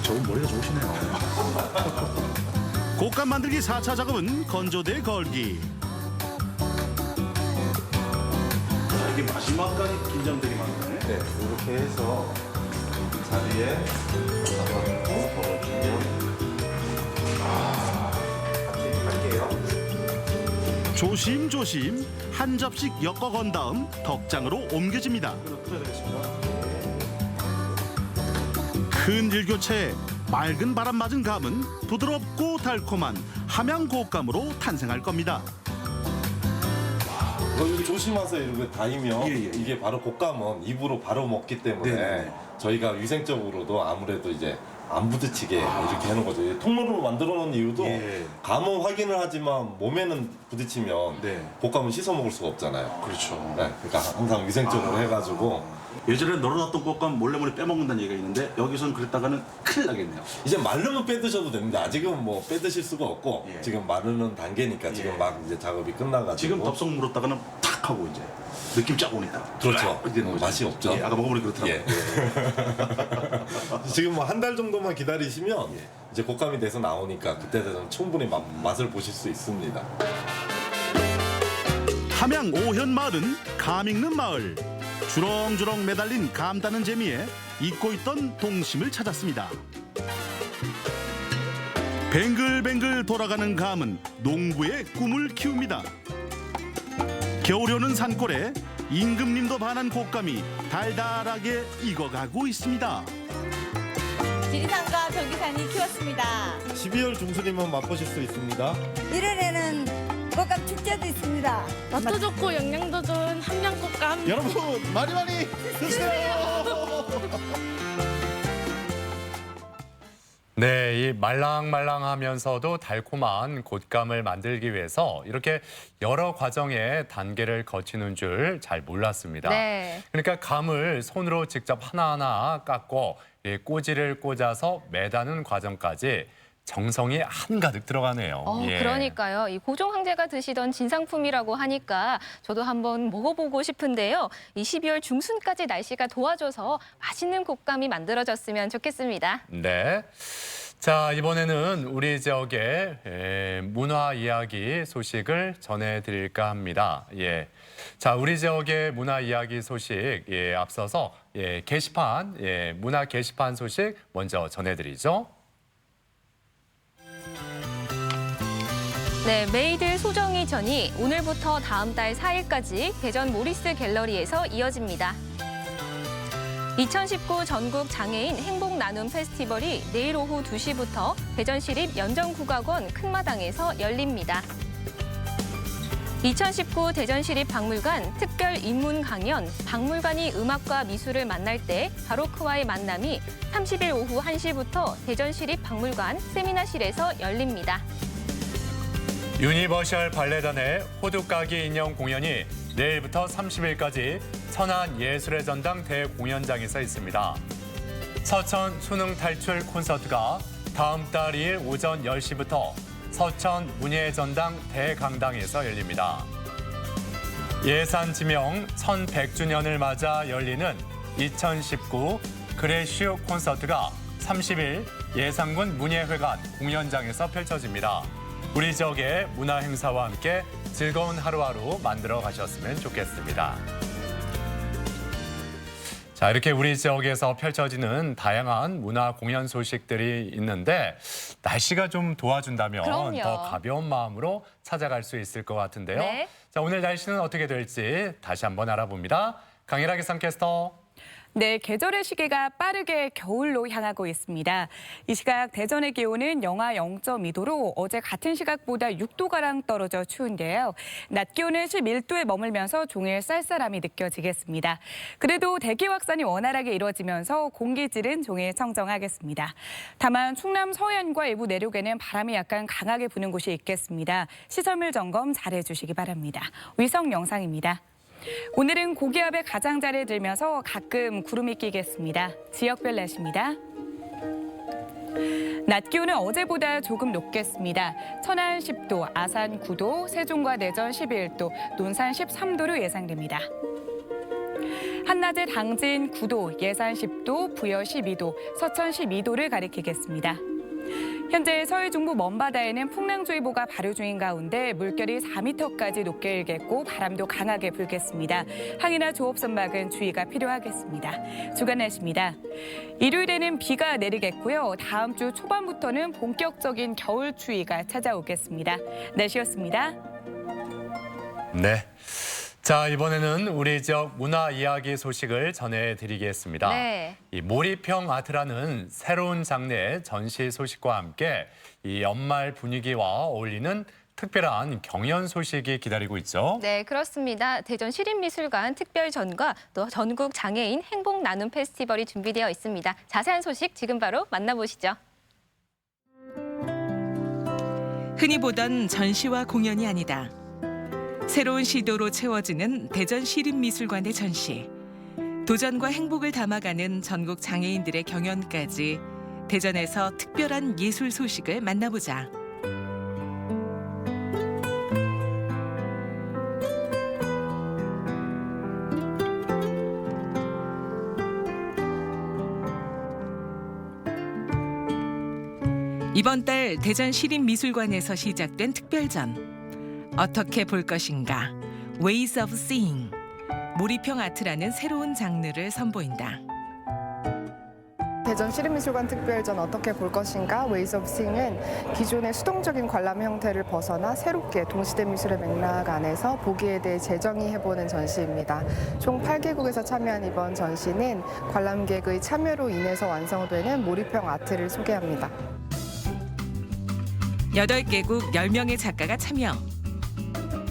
저분 머리가 좋으시네요. 곶감 만들기 4차 작업은 건조대 걸기. 이게 마지막까지 긴장되게 만드네. 네, 이렇게 해서 자리에 잡아놓고 걸어주면 같이 할게요. 조심조심 한 접씩 엮어건 다음 덕장으로 옮겨집니다. 큰 일교차에 맑은 바람 맞은 감은 부드럽고 달콤한 함양 곶감으로 탄생할 겁니다. 여기 조심하세요. 이렇게 닿으면 이게 바로 곶감은 입으로 바로 먹기 때문에 저희가 위생적으로도 아무래도 이제 안 부딪히게 이렇게 하는 거죠. 통로로 만들어 놓은 이유도 감은 확인을 하지만 몸에는 부딪히면 곶감은 씻어 먹을 수가 없잖아요. 그렇죠. 네, 그러니까 항상 위생적으로 해가지고 예전에 널어놨던 곶감 몰래몰래 빼먹는다는 얘기가 있는데 여기서는 그랬다가는 큰일 나겠네요. 이제 마르면 빼드셔도 됩니다. 아직은 뭐 빼드실 수가 없고 지금 마르는 단계니까 지금 막 이제 작업이 끝나가지고 지금 덥석 물었다가는 탁 하고 이제 느낌 쫙 오니까 그렇죠. 맛이 없죠. 아까 먹어보니 그렇더라고요. 지금 뭐 한 달 정도만 기다리시면 이제 곶감이 돼서 나오니까 그때 되면 충분히 맛을 보실 수 있습니다. 함양 오현 마을은 감 익는 마을. 주렁주렁 매달린 감 따는 재미에 잊고 있던 동심을 찾았습니다. 뱅글뱅글 돌아가는 감은 농부의 꿈을 키웁니다. 겨울이 오는 산골에 임금님도 반한 곶감이 달달하게 익어가고 있습니다. 지리산과 저기산이 키웠습니다. 12월 중순이면 맛보실 수 있습니다. 1월에는 곶감 축제도 있습니다. 맛도 좋고 영양도 좋은 함양 곶감. 여러분 많이 드세요. 네, 이 말랑말랑하면서도 달콤한 곶감을 만들기 위해서 이렇게 여러 과정의 단계를 거치는 줄 잘 몰랐습니다. 네. 그러니까 감을 손으로 직접 하나하나 깎고 이 꼬지를 꽂아서 매다는 과정까지 정성이 한가득 들어가네요. 예. 그러니까요. 이 고종 황제가 드시던 진상품이라고 하니까 저도 한번 먹어보고 싶은데요. 이 12월 중순까지 날씨가 도와줘서 맛있는 곶감이 만들어졌으면 좋겠습니다. 네. 자, 이번에는 우리 지역의 문화 이야기 소식을 전해드릴까 합니다. 예. 자, 우리 지역의 문화 이야기 소식 앞서서 게시판, 문화 게시판 소식 먼저 전해드리죠. 네, 메이드 소정이 전이 오늘부터 다음 달 4일까지 대전 모리스 갤러리에서 이어집니다. 2019 전국 장애인 행복 나눔 페스티벌이 내일 오후 2시부터 대전시립 연정국악원 큰마당에서 열립니다. 2019 대전시립 박물관 특별 특별 입문 강연, 박물관이 음악과 미술을 만날 때 바로크와의 만남이 30일 오후 1시부터 대전시립박물관 세미나실에서 열립니다. 유니버셜 발레단의 호두까기 인형 공연이 내일부터 30일까지 천안 예술의 전당 대공연장에서 있습니다. 서천 수능 탈출 콘서트가 다음 달 2일 오전 10시부터 서천 문예의 전당 대강당에서 열립니다. 예산 지명 1100주년을 맞아 열리는 2019 그레슈 콘서트가 30일 예산군 문예회관 공연장에서 펼쳐집니다. 우리 지역의 문화 행사와 함께 즐거운 하루하루 만들어 가셨으면 좋겠습니다. 자, 이렇게 우리 지역에서 펼쳐지는 다양한 문화 공연 소식들이 있는데 날씨가 좀 도와준다면 그럼요. 더 가벼운 마음으로 찾아갈 수 있을 것 같은데요. 네. 자, 오늘 날씨는 어떻게 될지 다시 한번 알아봅니다. 강일하 기상캐스터. 네, 계절의 시계가 빠르게 겨울로 향하고 있습니다. 이 시각 대전의 기온은 영하 0.2도로 어제 같은 시각보다 6도가량 떨어져 추운데요. 낮 기온은 11도에 머물면서 종일 쌀쌀함이 느껴지겠습니다. 그래도 대기 확산이 원활하게 이루어지면서 공기질은 종일 청정하겠습니다. 다만 충남 서해안과 일부 내륙에는 바람이 약간 강하게 부는 곳이 있겠습니다. 시설물 점검 잘해주시기 바랍니다. 위성 영상입니다. 오늘은 고기압의 가장자리에 들면서 가끔 구름이 끼겠습니다. 지역별 날씨입니다. 낮 기온은 어제보다 조금 높겠습니다. 천안 10도, 아산 9도, 세종과 대전 11도, 논산 13도로 예상됩니다. 한낮에 당진 9도, 예산 10도, 부여 12도, 서천 12도를 가리키겠습니다. 현재 서해 중부 먼바다에는 풍랑주의보가 발효 중인 가운데 물결이 4m까지 높게 일겠고 바람도 강하게 불겠습니다. 항해나 조업 선박은 주의가 필요하겠습니다. 주간 날씨입니다. 일요일에는 비가 내리겠고요. 다음 주 초반부터는 본격적인 겨울 추위가 찾아오겠습니다. 날씨였습니다. 네. 자, 이번에는 우리 지역 문화 이야기 소식을 전해드리겠습니다. 네. 이 몰입형 아트라는 새로운 장르의 전시 소식과 함께 이 연말 분위기와 어울리는 특별한 경연 소식이 기다리고 있죠. 네, 그렇습니다. 대전 시립미술관 특별전과 또 전국 장애인 행복 나눔 페스티벌이 준비되어 있습니다. 자세한 소식 지금 바로 만나보시죠. 흔히 보던 전시와 공연이 아니다. 새로운 시도로 채워지는 대전 시립미술관의 전시. 도전과 행복을 담아가는 전국 장애인들의 경연까지 대전에서 특별한 예술 소식을 만나보자. 이번 달 대전 시립미술관에서 시작된 특별전. 어떻게 볼 것인가? Ways of Seeing. 몰입형 아트라는 새로운 장르를 선보인다. 대전 시립미술관 특별전 어떻게 볼 것인가? Ways of Seeing은 기존의 수동적인 관람 형태를 벗어나 새롭게 동시대 미술의 맥락 안에서 보기에 대해 재정의해보는 전시입니다. 총 8개국에서 참여한 이번 전시는 관람객의 참여로 인해서 완성되는 몰입형 아트를 소개합니다. 8개국 10명의 작가가 참여.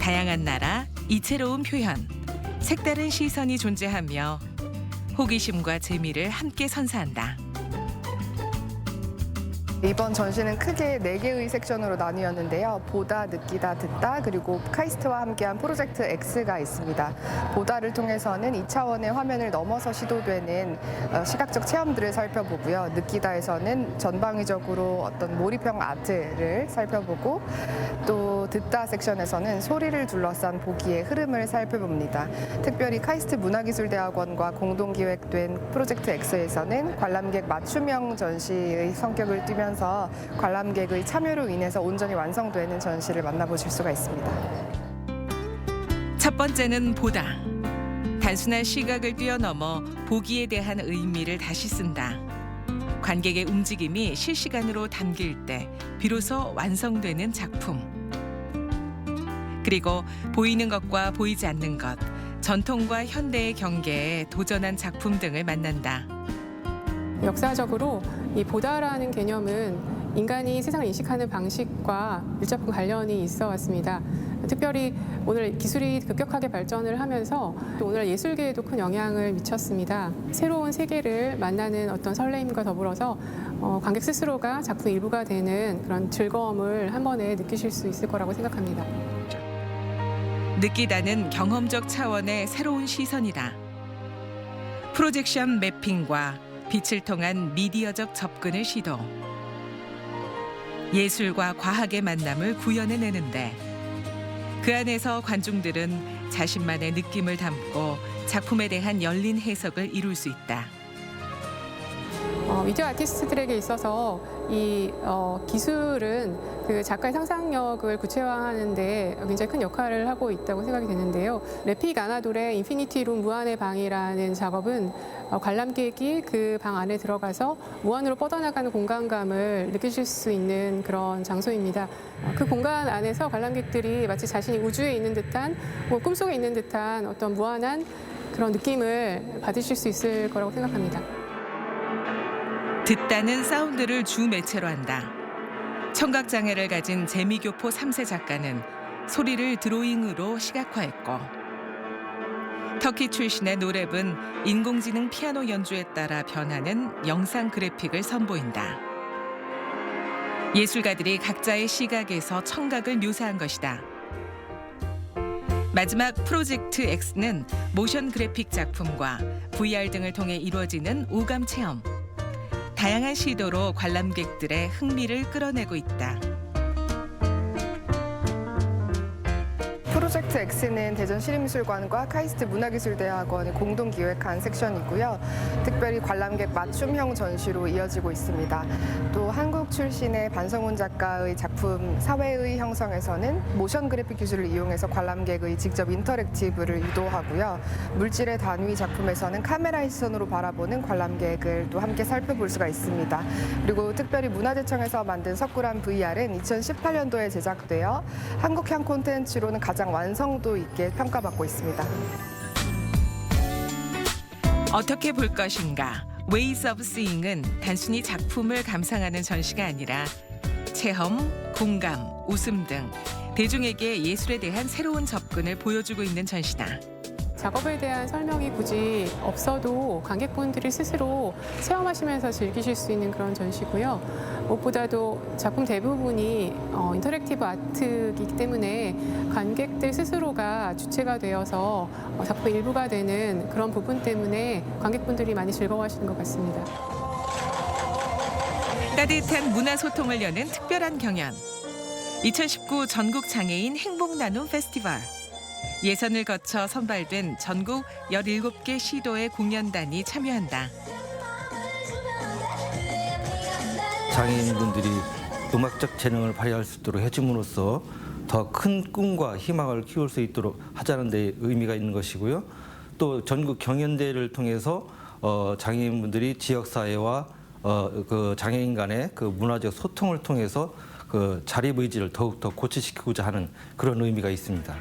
다양한 나라, 이채로운 표현, 색다른 시선이 존재하며 호기심과 재미를 함께 선사한다. 이번 전시는 크게 4개의 섹션으로 나뉘었는데요. 보다, 느끼다, 듣다, 그리고 카이스트와 함께한 프로젝트 X가 있습니다. 보다를 통해서는 2차원의 화면을 넘어서 시도되는 시각적 체험들을 살펴보고요. 느끼다에서는 전방위적으로 어떤 몰입형 아트를 살펴보고 또 듣다 섹션에서는 소리를 둘러싼 보기의 흐름을 살펴봅니다. 특별히 카이스트 문화기술대학원과 공동 기획된 프로젝트 X에서는 관람객 맞춤형 전시의 성격을 띠면서 관람객의 참여로 인해서 온전히 완성되는 전시를 만나보실 수가 있습니다. 첫 번째는 보다. 단순한 시각을 뛰어넘어 보기에 대한 의미를 다시 쓴다. 관객의 움직임이 실시간으로 담길 때 비로소 완성되는 작품. 그리고 보이는 것과 보이지 않는 것, 전통과 현대의 경계에 도전한 작품 등을 만난다. 역사적으로 이 보다라는 개념은 인간이 세상을 인식하는 방식과 밀접한 관련이 있어 왔습니다. 특별히 오늘 기술이 급격하게 발전을 하면서 또 오늘 예술계에도 큰 영향을 미쳤습니다. 새로운 세계를 만나는 어떤 설레임과 더불어서 관객 스스로가 작품 일부가 되는 그런 즐거움을 한 번에 느끼실 수 있을 거라고 생각합니다. 느끼다는 경험적 차원의 새로운 시선이다. 프로젝션 매핑과 빛을 통한 미디어적 접근을 시도. 예술과 과학의 만남을 구현해내는데 그 안에서 관중들은 자신만의 느낌을 담고 작품에 대한 열린 해석을 이룰 수 있다. 미디어 아티스트들에게 있어서 이 기술은 그 작가의 상상력을 구체화하는 데 굉장히 큰 역할을 하고 있다고 생각이 되는데요. 레픽 아나돌의 인피니티 룸 무한의 방이라는 작업은 관람객이 그 방 안에 들어가서 무한으로 뻗어나가는 공간감을 느끼실 수 있는 그런 장소입니다. 그 공간 안에서 관람객들이 마치 자신이 우주에 있는 듯한 꿈속에 있는 듯한 어떤 무한한 그런 느낌을 받으실 수 있을 거라고 생각합니다. 듣다는 사운드를 주 매체로 한다. 청각장애를 가진 재미교포 3세 작가는 소리를 드로잉으로 시각화했고 터키 출신의 노랩은 인공지능 피아노 연주에 따라 변하는 영상 그래픽을 선보인다. 예술가들이 각자의 시각에서 청각을 묘사한 것이다. 마지막 프로젝트 X는 모션 그래픽 작품과 VR 등을 통해 이루어지는 오감 체험. 다양한 시도로 관람객들의 흥미를 끌어내고 있다. 프로젝트 X는 대전시립미술관과 카이스트 문화기술대학원이 공동 기획한 섹션이고요. 특별히 관람객 맞춤형 전시로 이어지고 있습니다. 또 한국 출신의 반성훈 작가의 작품 사회의 형성에서는 모션 그래픽 기술을 이용해서 관람객의 직접 인터랙티브를 유도하고요. 물질의 단위 작품에서는 카메라의 시선으로 바라보는 관람객을 또 함께 살펴볼 수가 있습니다. 그리고 특별히 문화재청에서 만든 석굴암 VR은 2018년도에 제작되어 한국향 콘텐츠로는 가장 완성도 있게 평가받고 있습니다. 어떻게 볼 것인가? Ways of Seeing은 단순히 작품을 감상하는 전시가 아니라 체험, 공감, 웃음 등 대중에게 예술에 대한 새로운 접근을 보여주고 있는 전시다. 작업에 대한 설명이 굳이 없어도 관객분들이 스스로 체험하시면서 즐기실 수 있는 그런 전시고요. 무엇보다도 작품 대부분이 인터랙티브 아트이기 때문에 관객들 스스로가 주체가 되어서 작품 일부가 되는 그런 부분 때문에 관객분들이 많이 즐거워하시는 것 같습니다. 따뜻한 문화 소통을 여는 특별한 경연. 2019 전국 장애인 행복 나눔 페스티벌. 예선을 거쳐 선발된 전국 17개 시도의 공연단이 참여한다. 장애인분들이 음악적 재능을 발휘할 수 있도록 해줌으로써 더 큰 꿈과 희망을 키울 수 있도록 하자는 데 의미가 있는 것이고요. 또 전국 경연대회를 통해서 장애인분들이 지역사회와 그 장애인 간의 그 문화적 소통을 통해서 그 자립 의지를 더욱더 고취시키고자 하는 그런 의미가 있습니다.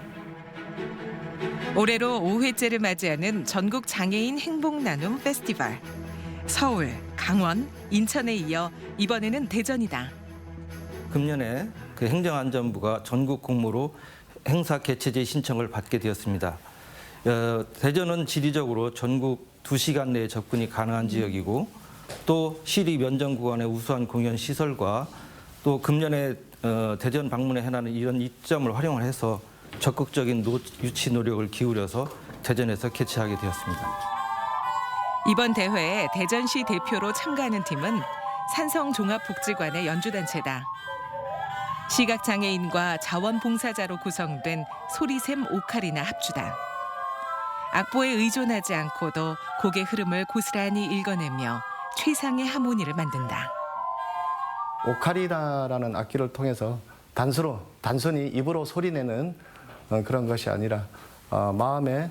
올해로 5회째를 맞이하는 전국 장애인 행복 나눔 페스티벌. 서울, 강원, 인천에 이어 이번에는 대전이다. 금년에 그 행정안전부가 전국 공모로 행사 개최제 신청을 받게 되었습니다. 대전은 지리적으로 전국 2시간 내에 접근이 가능한 지역이고 또 시립 연정 구간의 우수한 공연 시설과 또 금년에 대전 방문에 해나는 이런 이점을 활용을 해서 적극적인 유치 노력을 기울여서 대전에서 개최하게 되었습니다. 이번 대회에 대전시 대표로 참가하는 팀은 산성종합복지관의 연주단체다. 시각장애인과 자원봉사자로 구성된 소리샘 오카리나 합주단. 악보에 의존하지 않고도 곡의 흐름을 고스란히 읽어내며 최상의 하모니를 만든다. 오카리나라는 악기를 통해서 단순히 입으로 소리내는 그런 것이 아니라 마음의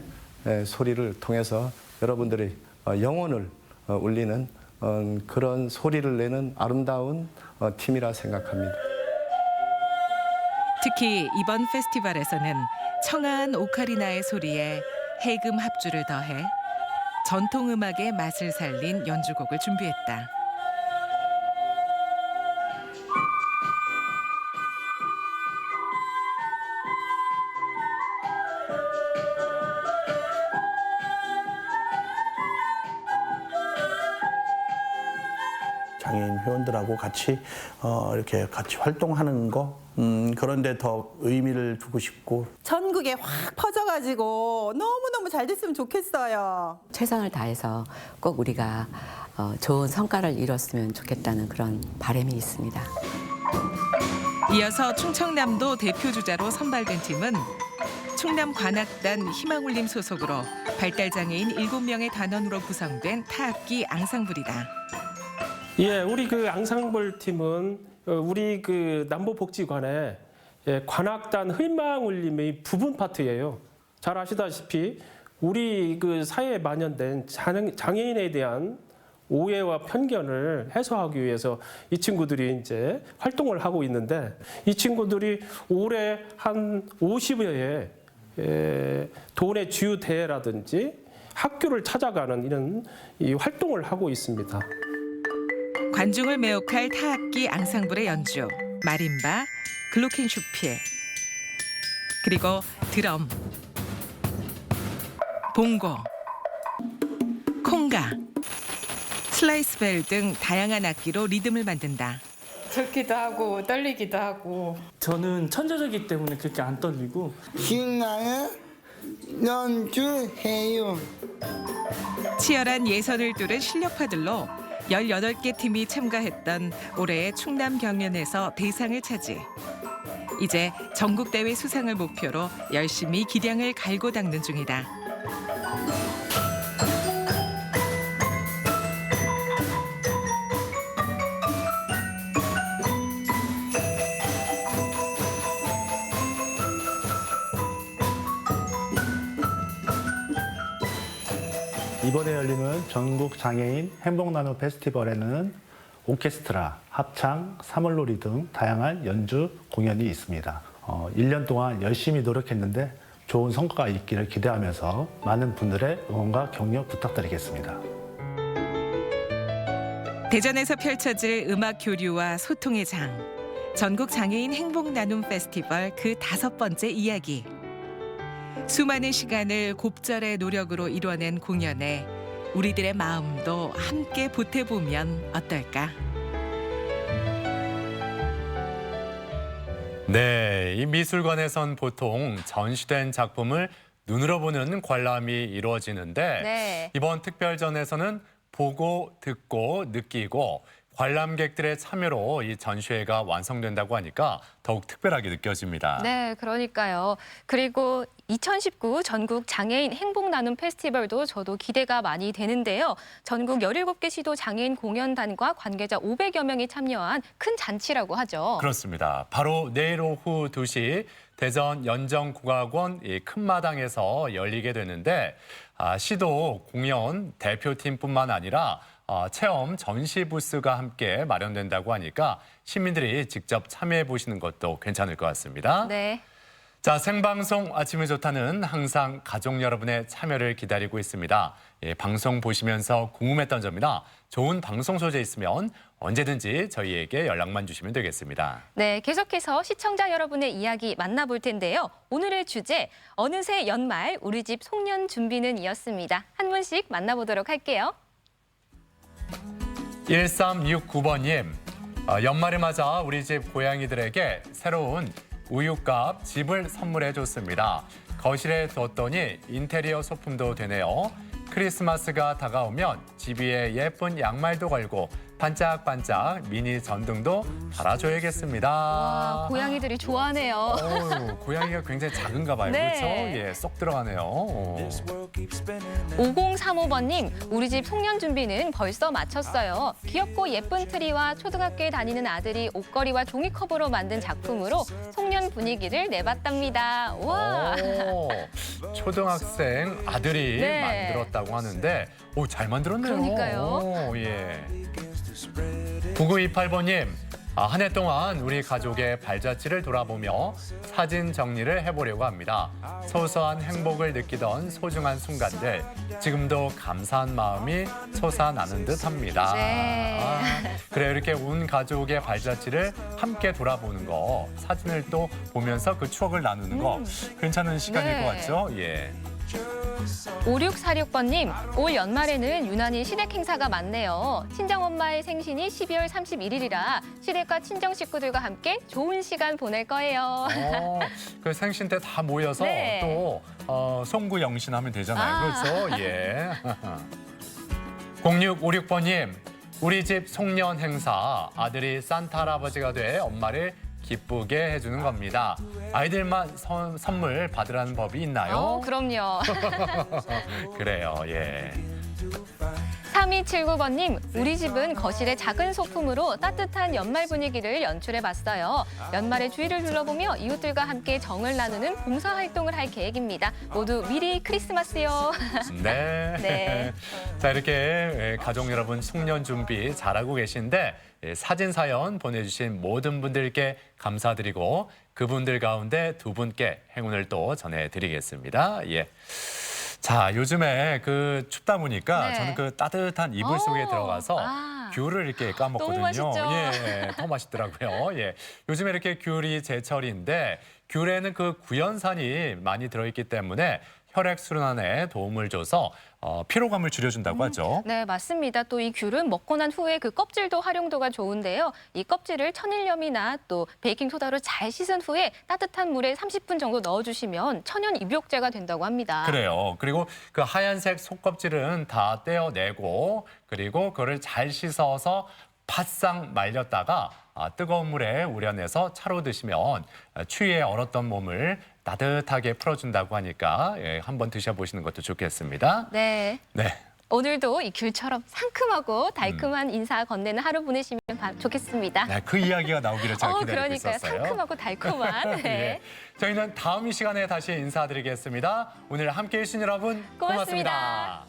소리를 통해서 여러분들이 영혼을 울리는 그런 소리를 내는 아름다운 팀이라 생각합니다. 특히 이번 페스티벌에서는 청아한 오카리나의 소리에 해금 합주를 더해 전통음악의 맛을 살린 연주곡을 준비했다. 장애인 회원들하고 같이 이렇게 같이 활동하는 거 그런데 더 의미를 두고 싶고 전국에 확 퍼져가지고 너무너무 잘 됐으면 좋겠어요. 최선을 다해서 꼭 우리가 좋은 성과를 이뤘으면 좋겠다는 그런 바람이 있습니다. 이어서 충청남도 대표 주자로 선발된 팀은 충남 관악단 희망울림 소속으로 발달장애인 7명의 단원으로 구성된 타악기 앙상블이다. 예, 우리 그 앙상블 팀은 우리 그 남부복지관의 관악단 희망울림의 부분 파트예요. 잘 아시다시피 우리 그 사회에 만연된 장애인에 대한 오해와 편견을 해소하기 위해서 이 친구들이 이제 활동을 하고 있는데 이 친구들이 올해 한 50여 회 도내 주요 대회라든지 학교를 찾아가는 이런 이 활동을 하고 있습니다. 관중을 매혹할 타악기 앙상블의 연주, 마림바, 글로켄슈피에, 그리고 드럼, 봉고, 콩가, 슬라이스벨 등 다양한 악기로 리듬을 만든다. 좋기도 하고 떨리기도 하고. 저는 천재적이기 때문에 그렇게 안 떨리고. 신나게 연주해요. 치열한 예선을 뚫은 실력파들로 18개 팀이 참가했던 올해의 충남 경연에서 대상을 차지. 이제 전국대회 수상을 목표로 열심히 기량을 갈고 닦는 중이다. 이번에 열리는 전국 장애인 행복나눔 페스티벌에는 오케스트라, 합창, 사물놀이 등 다양한 연주 공연이 있습니다. 1년 동안 열심히 노력했는데 좋은 성과가 있기를 기대하면서 많은 분들의 응원과 격려 부탁드리겠습니다. 대전에서 펼쳐질 음악 교류와 소통의 장, 전국 장애인 행복나눔 페스티벌 그 5번째 이야기. 수많은 시간을 곱절의 노력으로 이뤄낸 공연에 우리들의 마음도 함께 보태보면 어떨까? 네, 이 미술관에선 보통 전시된 작품을 눈으로 보는 관람이 이루어지는데 네. 이번 특별전에서는 보고, 듣고, 느끼고 관람객들의 참여로 이 전시회가 완성된다고 하니까 더욱 특별하게 느껴집니다. 네, 그러니까요. 그리고 2019 전국 장애인 행복나눔 페스티벌도 저도 기대가 많이 되는데요. 전국 17개 시도 장애인 공연단과 관계자 500여 명이 참여한 큰 잔치라고 하죠. 그렇습니다. 바로 내일 오후 2시 대전 연정국악원 큰마당에서 열리게 되는데 시도 공연 대표팀뿐만 아니라 체험 전시 부스가 함께 마련된다고 하니까 시민들이 직접 참여해 보시는 것도 괜찮을 것 같습니다. 네. 자, 생방송 아침이 좋다는 항상 가족 여러분의 참여를 기다리고 있습니다. 방송 보시면서 궁금했던 점이나 좋은 방송 소재 있으면 언제든지 저희에게 연락만 주시면 되겠습니다. 네, 계속해서 시청자 여러분의 이야기 만나볼 텐데요. 오늘의 주제, 어느새 연말 우리 집 송년 준비는 이었습니다. 한 분씩 만나보도록 할게요. 1369번님, 연말을 맞아 우리 집 고양이들에게 새로운 우유값 집을 선물해줬습니다. 거실에 뒀더니 인테리어 소품도 되네요. 크리스마스가 다가오면 집 위에 예쁜 양말도 걸고 반짝반짝 미니 전등도 달아줘야겠습니다. 와, 고양이들이 좋아하네요. 고양이가 굉장히 작은가 봐요. 네. 그렇죠? 예, 쏙 들어가네요. 5035번님, 우리 집 송년 준비는 벌써 마쳤어요. 귀엽고 예쁜 트리와 초등학교에 다니는 아들이 옷걸이와 종이컵으로 만든 작품으로 송년 분위기를 내봤답니다. 와. 초등학생 아들이 네. 만들었다고 하는데 잘 만들었네요. 그러니까요. 예. 9928번님, 한 해 동안 우리 가족의 발자취를 돌아보며 사진 정리를 해보려고 합니다. 소소한 행복을 느끼던 소중한 순간들, 지금도 감사한 마음이 솟아나는 듯합니다. 네. 그래, 이렇게 온 가족의 발자취를 함께 돌아보는 거, 사진을 또 보면서 그 추억을 나누는 거 괜찮은 시간일 네. 것 같죠? 예. 5646번님, 올 연말에는 유난히 시댁 행사가 많네요. 친정엄마의 생신이 12월 31일이라 시댁과 친정 식구들과 함께 좋은 시간 보낼 거예요. 그 생신 때 다 모여서 네. 또 송구 영신하면 되잖아요. 아. 그렇죠? 예. 0656번님, 우리 집 송년 행사 아들이 산타 할아버지가 돼 엄마를 기쁘게 해주는 겁니다. 아이들만 선물 받으라는 법이 있나요? 그럼요. 그래요, 예. 3279번님, 우리 집은 거실에 작은 소품으로 따뜻한 연말 분위기를 연출해봤어요. 연말에 주위를 둘러보며 이웃들과 함께 정을 나누는 봉사활동을 할 계획입니다. 모두 미리 크리스마스요. 네. 네. 자, 이렇게 가족 여러분 송년 준비 잘하고 계신데 사진 사연 보내주신 모든 분들께 감사드리고 그분들 가운데 두 분께 행운을 또 전해드리겠습니다. 예. 자, 요즘에 그 춥다 보니까 네. 저는 그 따뜻한 이불 속에 들어가서 귤을 이렇게 까먹거든요. 너무 맛있죠? 예, 더 맛있더라고요. 예. 요즘에 이렇게 귤이 제철인데 귤에는 그 구연산이 많이 들어있기 때문에 혈액순환에 도움을 줘서 피로감을 줄여준다고 하죠. 네, 맞습니다. 또 이 귤은 먹고 난 후에 그 껍질도 활용도가 좋은데요. 이 껍질을 천일염이나 또 베이킹소다로 잘 씻은 후에 따뜻한 물에 30분 정도 넣어주시면 천연 입욕제가 된다고 합니다. 그래요. 그리고 그 하얀색 속껍질은 다 떼어내고 그리고 그거를 잘 씻어서 바싹 말렸다가 뜨거운 물에 우려내서 차로 드시면 추위에 얼었던 몸을 따뜻하게 풀어준다고 하니까 한번 드셔보시는 것도 좋겠습니다. 네. 네. 오늘도 이 귤처럼 상큼하고 달콤한 인사 건네는 하루 보내시면 좋겠습니다. 네, 그 이야기가 나오기를 잘 기다리고 그러니까요. 있었어요. 상큼하고 달콤한. 네. 예. 저희는 다음 이 시간에 다시 인사드리겠습니다. 오늘 함께해 주신 여러분 고맙습니다.